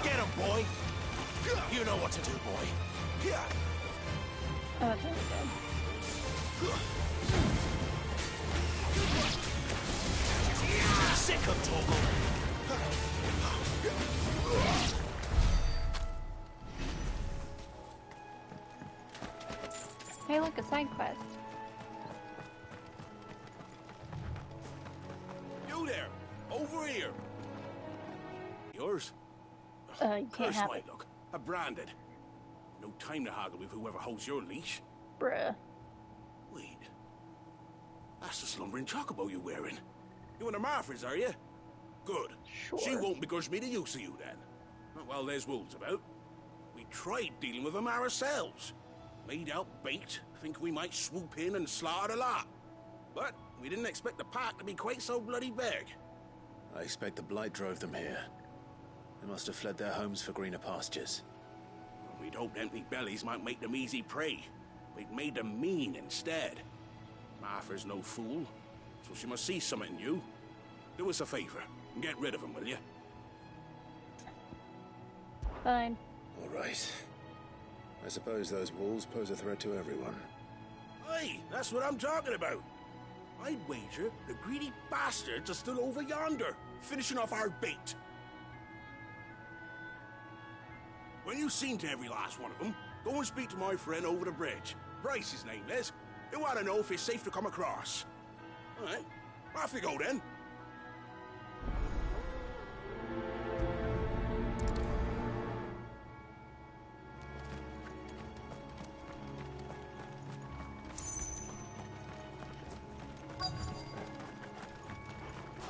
R: Get him, boy. You know what to do, boy.
A: Oh, that's really good.
R: Sick of Torgal.
A: Hey, look, a side quest.
L: You there! Over here! Yours?
A: You can't
L: Curse
A: have
L: my
A: it.
L: luck. I'm branded. No time to haggle with whoever holds your leash.
A: Bruh.
L: Wait. That's the slumbering chocobo you're wearing. You one of Martha's, are you? Good.
A: Sure.
L: She won't begrudge me the use of you, then. Well, there's wolves about. We tried dealing with them ourselves. Made out bait, think we might swoop in and slaughter the lot. But we didn't expect the pack to be quite so bloody big.
C: I expect the blight drove them here. They must have fled their homes for greener pastures.
L: We'd hoped empty bellies might make them easy prey. We'd made them mean instead. Martha's no fool, so she must see something in you. Do us a favor and get rid of them, will you?
A: Fine.
C: All right. I suppose those wolves pose a threat to everyone.
L: Aye, that's what I'm talking about. I'd wager the greedy bastards are still over yonder, finishing off our bait. When you've seen to every last one of them, go and speak to my friend over the bridge. Bryce, his name is. He'll want to know if it's safe to come across. All right, off you go then.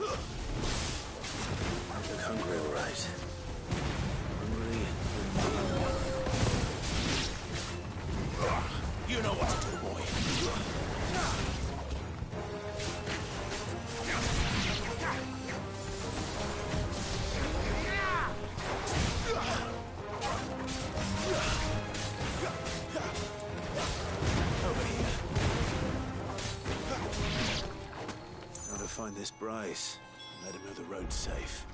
C: I look hungry, all right. Hungry.
R: You know what to do, boy.
C: Over here. Now to find this Bryce and let him know the road's safe.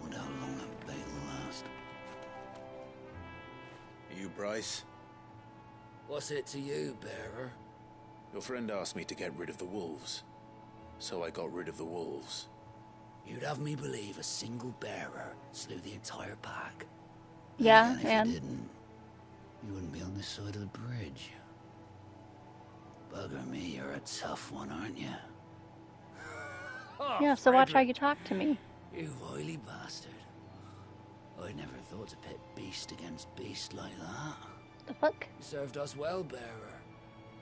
N: Wonder how long that bait will last.
C: You Bryce?
N: What's it to you, bearer?
C: Your friend asked me to get rid of the wolves. So I got rid of the wolves.
N: You'd have me believe a single bearer slew the entire pack.
A: Yeah,
N: If
A: and
N: you didn't, you wouldn't be on this side of the bridge. Bugger me, you're a tough one, aren't you?
A: yeah, so watch how you talk to me.
N: You wily bastard. I'd never thought to pit beast against beast like that.
A: The fuck?
N: You served us well, bearer.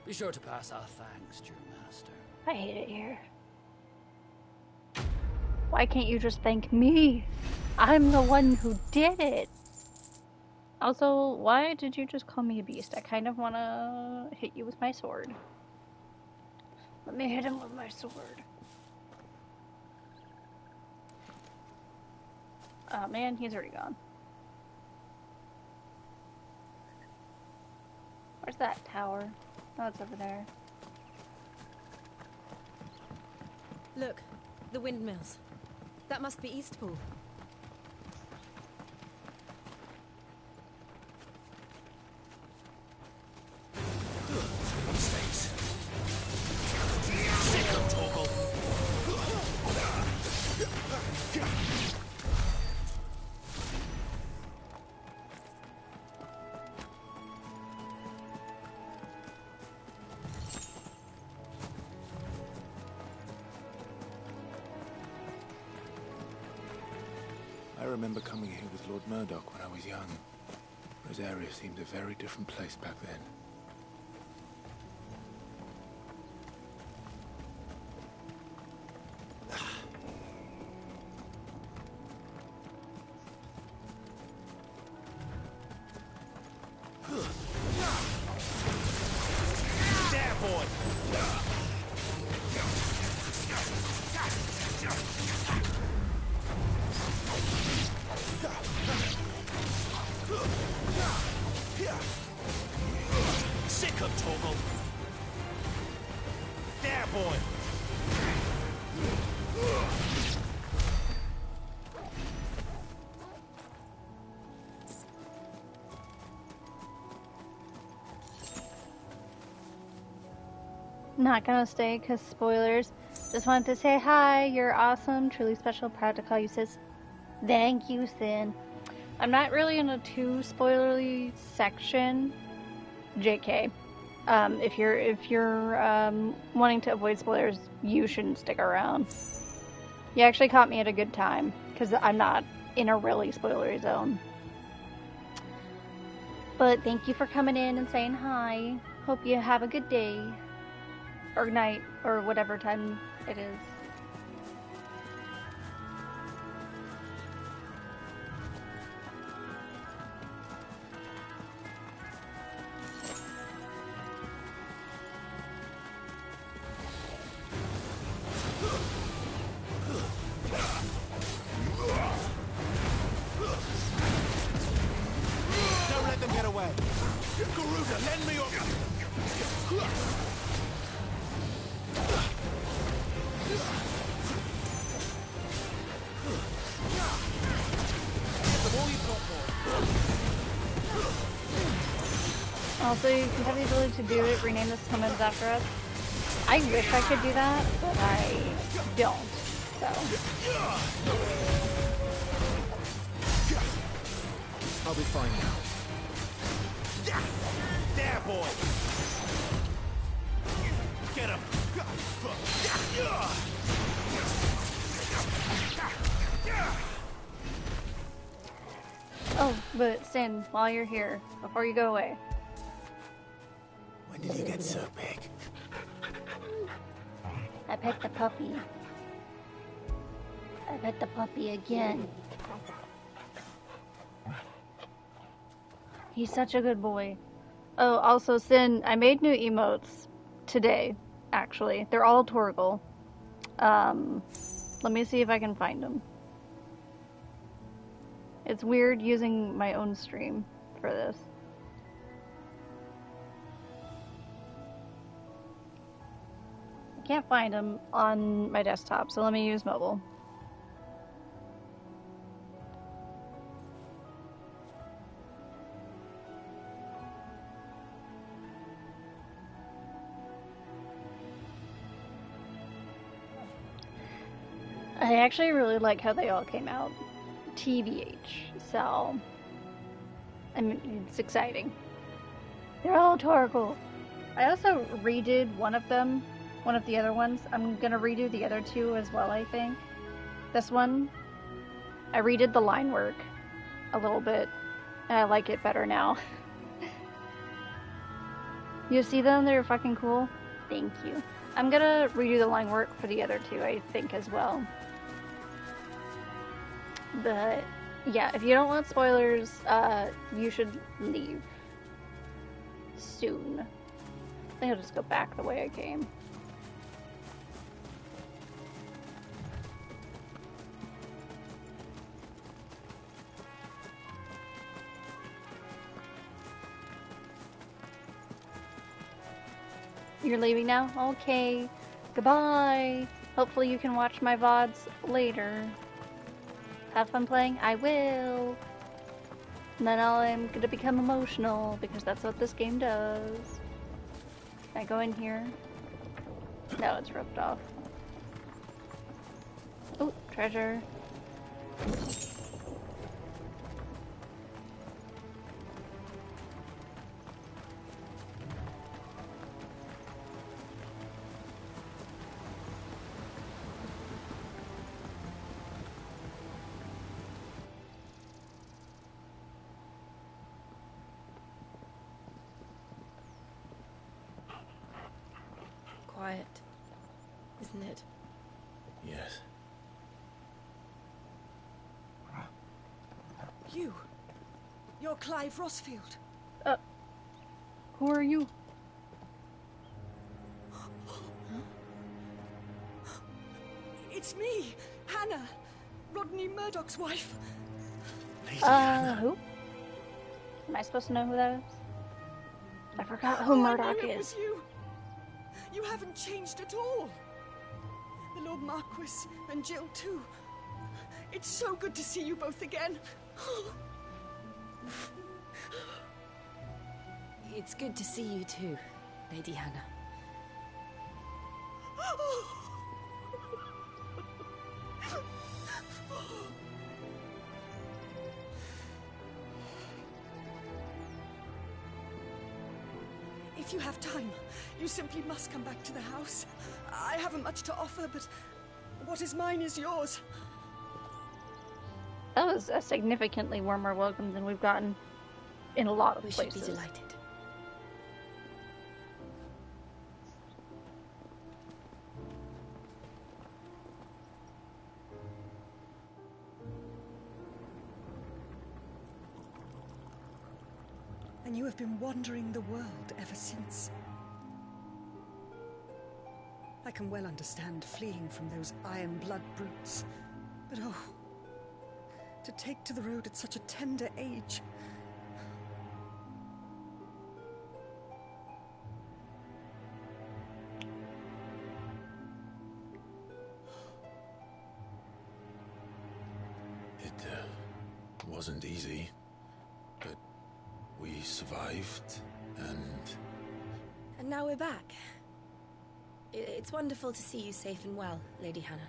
N: Be sure to pass our thanks to your master.
A: I hate it here. Why can't you just thank me? I'm the one who did it. Also, why did you just call me a beast? I kind of want to hit you with my sword. Let me hit him with my sword. Oh man, he's already gone. Where's that tower? Oh, it's over there.
H: Look, the windmills. That must be Eastpool.
R: Mistakes. Sick of Torgal.
C: I remember coming here with Lord Murdoch when I was young. Rosaria seemed a very different place back then.
R: There, boy! Sick of Torgal! There, boy!
A: Not gonna stay because spoilers. Just wanted to say hi. You're awesome. Truly special. Proud to call you sis. Thank you, Sin. I'm not really in a too spoilery section. JK. If you're wanting to avoid spoilers, you shouldn't stick around. You actually caught me at a good time because I'm not in a really spoilery zone. But thank you for coming in and saying hi. Hope you have a good day. Or night, or whatever time it is.
R: Don't let them get away! Garuda, lend me your...
A: Also, you have the ability to do it, rename the summons after us. I wish I could do that, but I don't, so.
R: I'll be fine now. There, boy! Get him!
A: Oh, but Sin, while you're here, before you go away.
C: When did you get so big?
A: I pet the puppy. I pet the puppy again. He's such a good boy. Oh, also, Sin, I made new emotes today, actually. They're all Torgal. Let me see if I can find them. It's weird using my own stream for this. I can't find them on my desktop, so let me use mobile. I actually really like how they all came out. TBH, so I mean, it's exciting. They're all Torgal. I also redid one of them, one of the other ones. I'm gonna redo the other two as well, I think. This one, I redid the line work a little bit, and I like it better now. You see them? They're fucking cool. Thank you. I'm gonna redo the line work for the other two, I think, as well. But yeah, if you don't want spoilers, you should leave soon. I think I'll just go back the way I came. You're leaving now? Okay. Goodbye. Hopefully you can watch my VODs later. Have fun playing? I will. And then I'm gonna become emotional because that's what this game does. Can I go in here? No, it's roped off. Oh, treasure.
H: quiet, isn't it?
C: Yes.
M: You're Clive Rossfield.
A: Who are you?
M: It's me, Hannah, Rodney Murdoch's wife.
A: Who? Am I supposed to know who that is? I forgot who Murdoch
M: I knew it
A: is.
M: was you. You haven't changed at all. The Lord Marquis and Jill too. It's so good to see you both again.
H: It's good to see you too, Lady Hannah.
M: If you have time, you simply must come back to the house. I haven't much to offer, but what is mine is yours.
A: That was a significantly warmer welcome than we've gotten in a lot of places.
H: We should be delighted.
M: And you have been wandering the world ever since. I can well understand fleeing from those iron blood brutes, but oh, to take to the road at such a tender age.
C: It wasn't easy, but we survived,
H: And now we're back. It's wonderful to see you safe and well, Lady Hannah.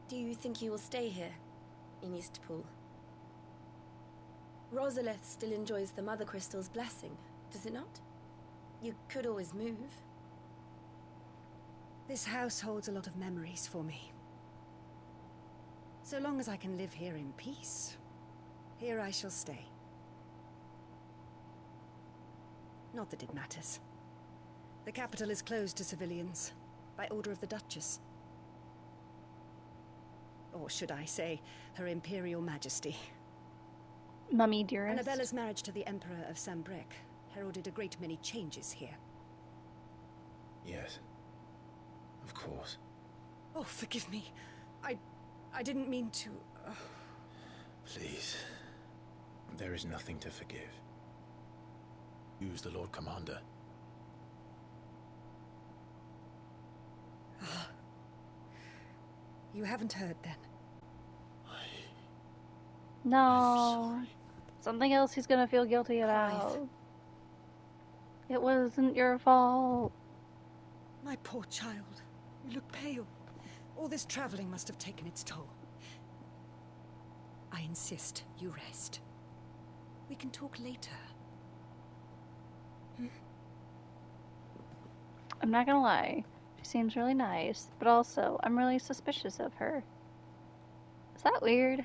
H: Do you think you will stay here, in Eastpool? Rosalith still enjoys the Mother Crystal's blessing, does it not? You could always move.
M: This house holds a lot of memories for me. So long as I can live here in peace, here I shall stay. Not that it matters. The capital is closed to civilians, by order of the Duchess. Or should I say, Her Imperial Majesty.
A: Mummy dearest.
M: Annabella's marriage to the Emperor of Sambrec heralded a great many changes here.
C: yes, of course.
M: Oh, forgive me. I didn't mean to...
C: Please. There is nothing to forgive. Use the Lord Commander.
M: You haven't heard, then?
A: No. Something else he's gonna feel guilty about. It wasn't your fault.
M: My poor child. You look pale. All this traveling must have taken its toll. I insist you rest. We can talk later.
A: I'm not gonna lie. She seems really nice, but also, I'm really suspicious of her. Is that weird?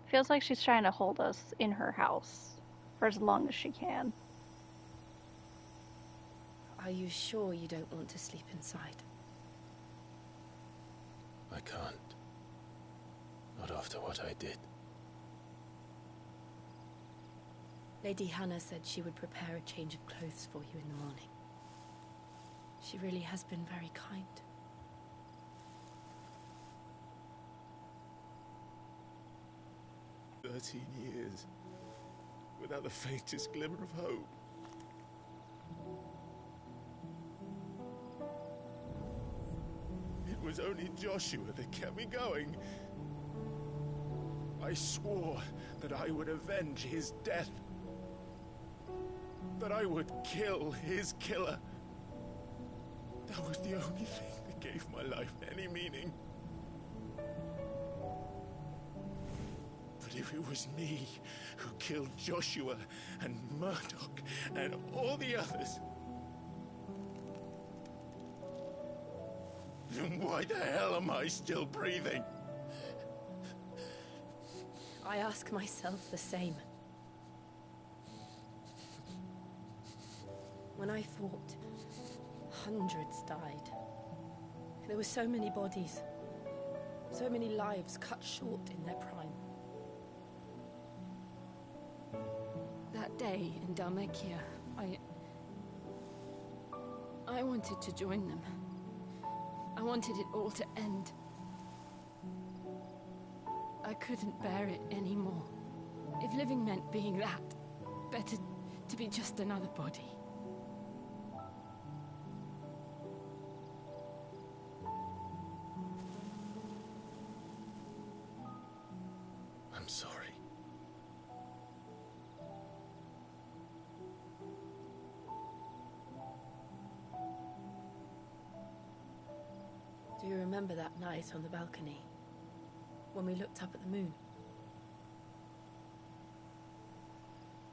A: Feels like she's trying to hold us in her house for as long as she can.
H: Are you sure you don't want to sleep inside?
C: I can't. Not after what I did.
H: Lady Hannah said she would prepare a change of clothes for you in the morning. She really has been very kind.
O: Years, without the faintest glimmer of hope. It was only Joshua that kept me going. I swore that I would avenge his death. That I would kill his killer. That was the only thing that gave my life any meaning. But if it was me who killed Joshua and Murdoch and all the others, then why the hell am I still breathing?
W: I ask myself the same. When I fought, hundreds died. There were so many bodies, so many lives cut short in their prime.
G: That day in Dalmekia, I wanted to join them. I wanted it all to end. I couldn't bear it anymore. If living meant being that, better to be just another body.
C: I'm sorry.
W: Do you remember that night on the balcony? When we looked up at the moon?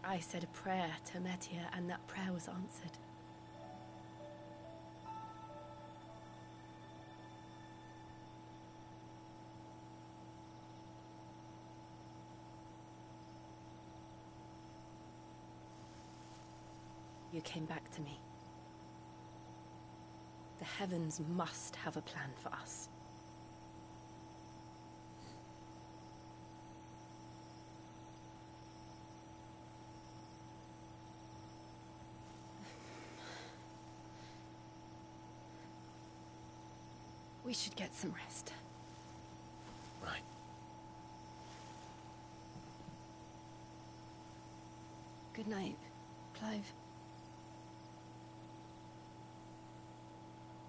W: I said a prayer to Metia, and that prayer was answered. You came back to me. The heavens must have a plan for us.
G: We should get some rest.
C: Right.
G: Good night, Clive.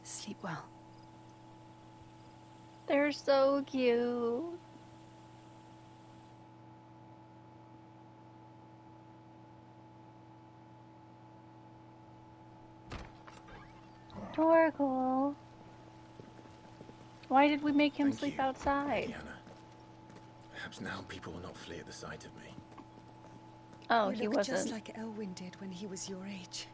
G: Sleep well.
A: They're so cute. Torgal. Why did we make him
C: Thank
A: sleep
C: you,
A: outside?
C: Lady Anna. Perhaps now people will not flee at the sight of me.
A: Oh,
M: you
A: he
M: look
A: wasn't.
M: just like Elwyn did when he was your age.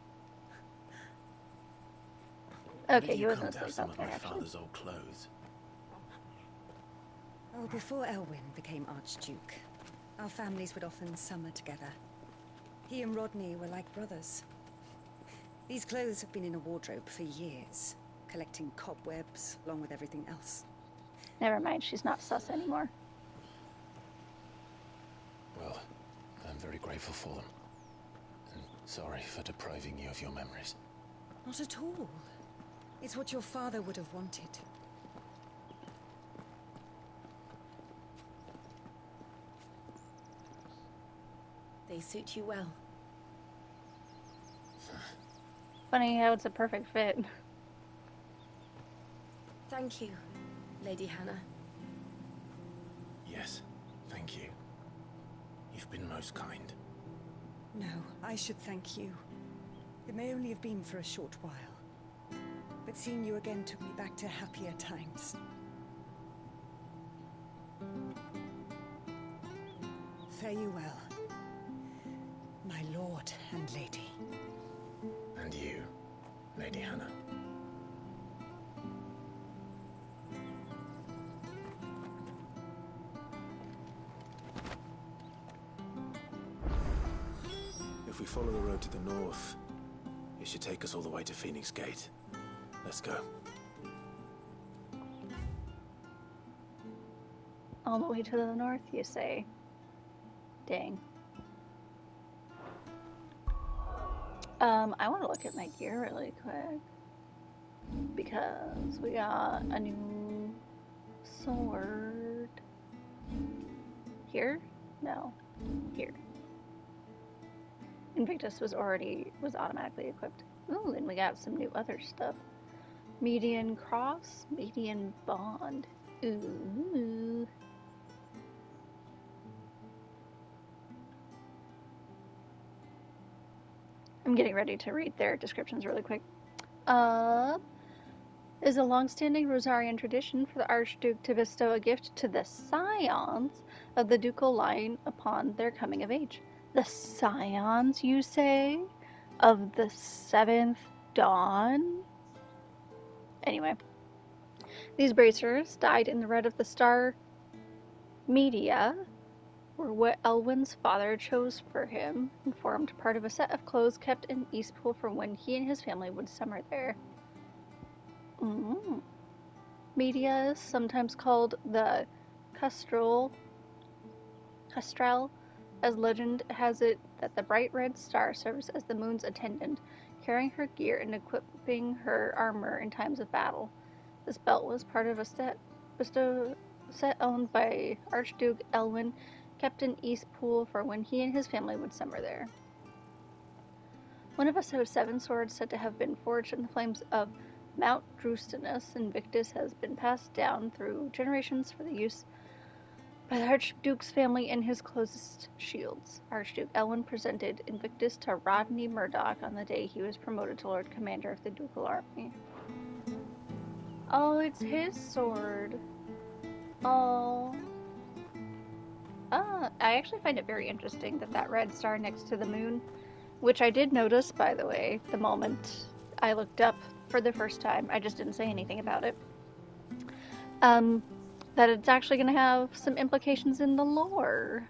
A: Okay,
C: Did
A: he
C: you
A: wasn't
C: come to have
A: asleep
C: some
A: up
C: of
A: there,
C: my
A: actually.
C: father's old clothes?
M: Oh, before Elwyn became Archduke, our families would often summer together. He and Rodney were like brothers. These clothes have been in a wardrobe for years, collecting cobwebs along with everything else.
A: Never mind, she's not sus anymore.
C: Well, I'm very grateful for them. And sorry for depriving you of your memories.
M: Not at all. It's what your father would have wanted.
W: They suit you well.
A: Funny how it's a perfect fit.
W: Thank you, Lady Hannah.
C: Yes, thank you. You've been most kind.
M: No, I should thank you. It may only have been for a short while, but seeing you again took me back to happier times. Fare you well, my lord and lady.
C: And you, Lady Hannah. If we follow the road to the north, it should take us all the way to Phoenix Gate. Let's go.
A: All the way to the north, you say? Dang. I want to look at my gear really quick. Because we got a new sword. Here? No. Here. Invictus was automatically equipped. Ooh, and we got some new other stuff. Median cross, median bond. Ooh. I'm getting ready to read their descriptions really quick. It is a long-standing Rosarian tradition for the Archduke to bestow a gift to the scions of the ducal line upon their coming of age. The scions, you say? Of the seventh dawn? Anyway, these bracers, dyed in the red of the star Media, were what Elwyn's father chose for him and formed part of a set of clothes kept in Eastpool for when he and his family would summer there. Media is sometimes called the Custrel, as legend has it that the bright red star serves as the moon's attendant, carrying her gear and equipping her armor in times of battle. This belt was part of a set owned by Archduke Elwyn, kept in Eastpool for when he and his family would summer there. One of a set of 7 swords said to have been forged in the flames of Mount Drustinus Invictus has been passed down through generations for the use by the Archduke's family in his closest shields. Archduke Elwyn presented Invictus to Rodney Murdoch on the day he was promoted to Lord Commander of the Ducal Army. Oh, it's his sword. Oh. I actually find it very interesting that red star next to the moon, which I did notice, by the way, the moment I looked up for the first time. I just didn't say anything about it. That it's actually going to have some implications in the lore.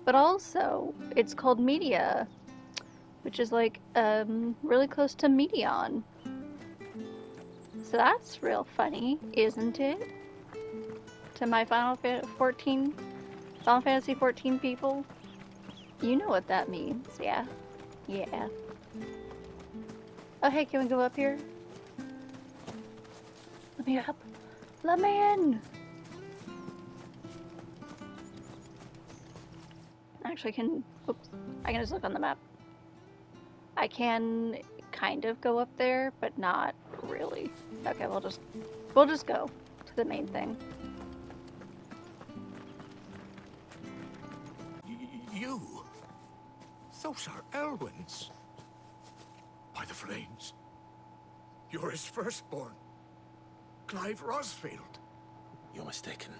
A: But also, it's called Media, which is like, really close to Medion. So that's real funny, isn't it? To my Final Fantasy 14 people, you know what that means, yeah. Yeah. Oh, hey, can we go up here? Let me up. Let me in! Actually, I can just look on the map. I can kind of go up there, but not really. Okay, we'll just go to the main thing.
F: You? Those are Elwyn's. By the flames. You're his firstborn. Clive Rosfield.
C: You're mistaken.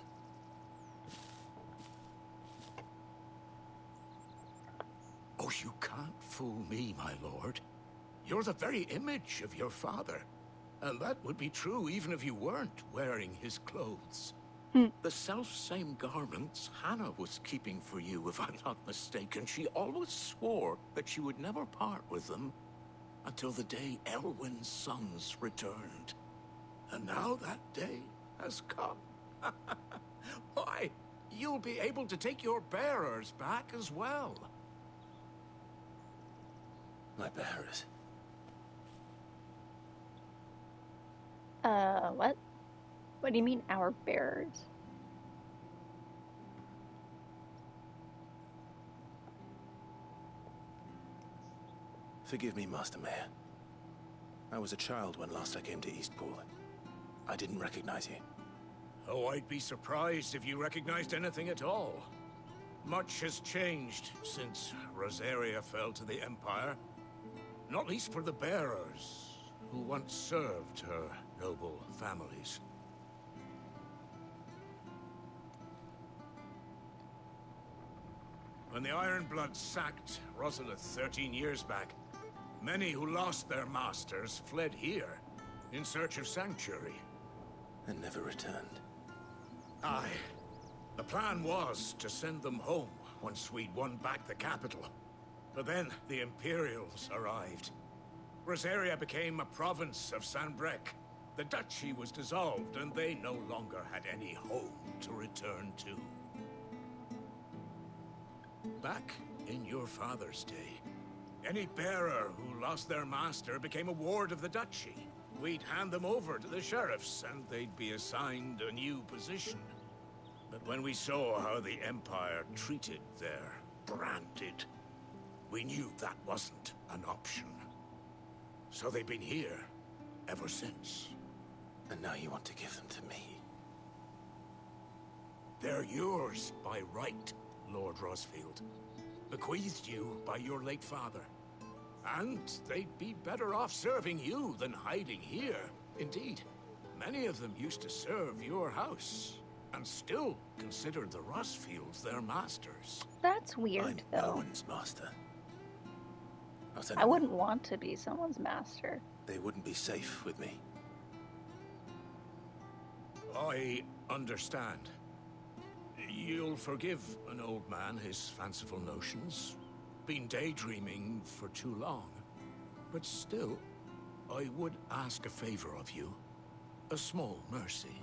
F: Oh, you can't fool me, my lord. You're the very image of your father. And that would be true even if you weren't wearing his clothes. The self-same garments Hannah was keeping for you, if I'm not mistaken. She always swore that she would never part with them until the day Elwyn's sons returned. And now that day has come. Why, you'll be able to take your bearers back as well.
C: My bearers?
A: What? What do you mean, our bearers?
C: Forgive me, Master Mayor. I was a child when last I came to Eastpool. I didn't recognize you.
F: Oh, I'd be surprised if you recognized anything at all. Much has changed since Rosaria fell to the Empire. Not least for the bearers, who once served her noble families. When the Ironbloods sacked Rosalith 13 years back, many who lost their masters fled here in search of sanctuary.
C: And never returned.
F: Aye. The plan was to send them home once we'd won back the capital. But then the Imperials arrived. Rosaria became a province of Sanbreque. The duchy was dissolved, and they no longer had any home to return to. Back in your father's day, any bearer who lost their master became a ward of the duchy. We'd hand them over to the sheriffs, and they'd be assigned a new position. But when we saw how the Empire treated their branded, we knew that wasn't an option. So they've been here ever since.
C: And now you want to give them to me?
F: They're yours by right, Lord Rosfield. Bequeathed you by your late father. And they'd be better off serving you than hiding here. Indeed, Many of them used to serve your house, and still consider the Rosfields their masters.
A: That's weird,
C: I'm
A: though.
C: no one's master.
A: I wouldn't want to be someone's master.
C: They wouldn't be safe with me.
F: I understand. You'll forgive an old man his fanciful notions. Been daydreaming for too long. But still, I would ask a favor of you. A small mercy.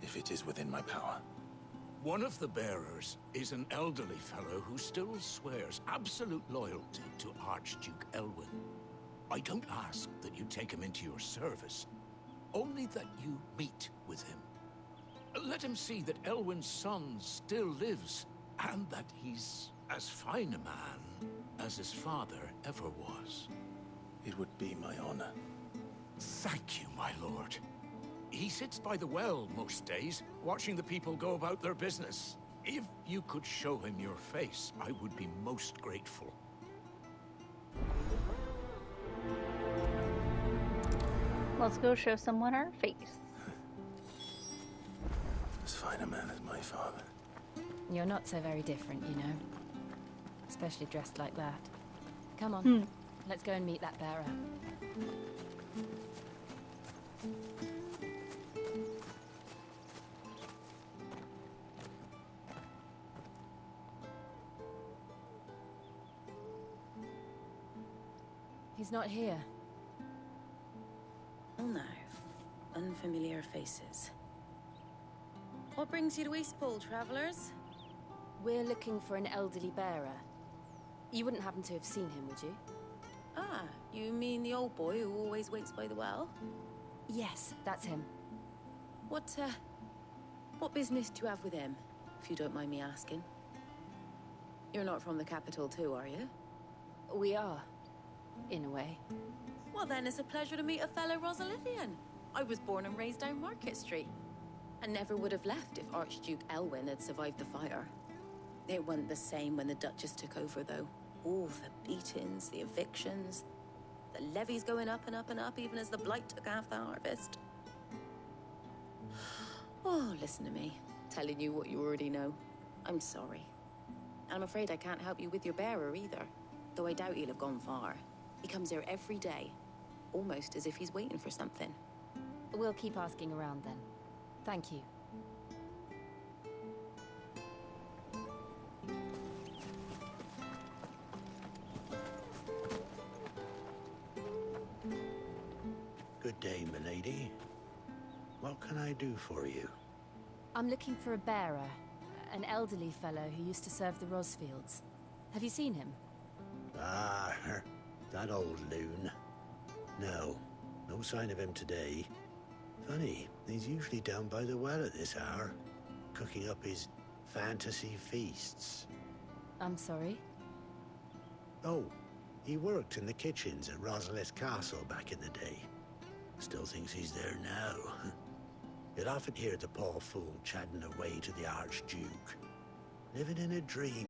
C: If it is within my power.
F: One of the bearers is an elderly fellow who still swears absolute loyalty to Archduke Elwyn. I don't ask that you take him into your service, only that you meet with him. Let him see that Elwyn's son still lives, and that he's as fine a man as his father ever was.
C: It would be my honor.
F: Thank you, my lord. He sits by the well most days, watching the people go about their business. If you could show him your face, I would be most grateful.
A: Let's go show someone our face.
C: As fine a man as my father.
H: You're not so very different, you know. Especially dressed like that. Come on, let's go and meet that bearer. He's not here.
J: Oh no. Unfamiliar faces. What brings you to Eastpool, travelers?
H: We're looking for an elderly bearer. You wouldn't happen to have seen him, would you?
J: Ah, you mean the old boy who always waits by the well?
H: Yes, that's him.
J: What business do you have with him, if you don't mind me asking? You're not from the capital too, are you?
H: We are. In a way.
J: Well then, it's a pleasure to meet a fellow Rosalithian. I was born and raised down Market Street. And never would have left if Archduke Elwyn had survived the fire. It wasn't the same when the Duchess took over, though. All the beatings, the evictions, the levies going up and up and up, even as the blight took half the harvest. Oh, listen to me, telling you what you already know. I'm sorry. And I'm afraid I can't help you with your bearer either, though I doubt he'll have gone far. He comes here every day, almost as if he's waiting for something.
H: We'll keep asking around then. Thank you.
S: Good day, milady. What can I do for you?
H: I'm looking for a bearer, an elderly fellow who used to serve the Rosfields. Have you seen him?
S: Ah, that old loon. No sign of him today. Funny, he's usually down by the well at this hour, cooking up his fantasy feasts.
H: I'm sorry?
S: Oh, he worked in the kitchens at Rosalith Castle back in the day. Still thinks he's there now. You'd often hear the poor fool chatting away to the Archduke. Living in a dream.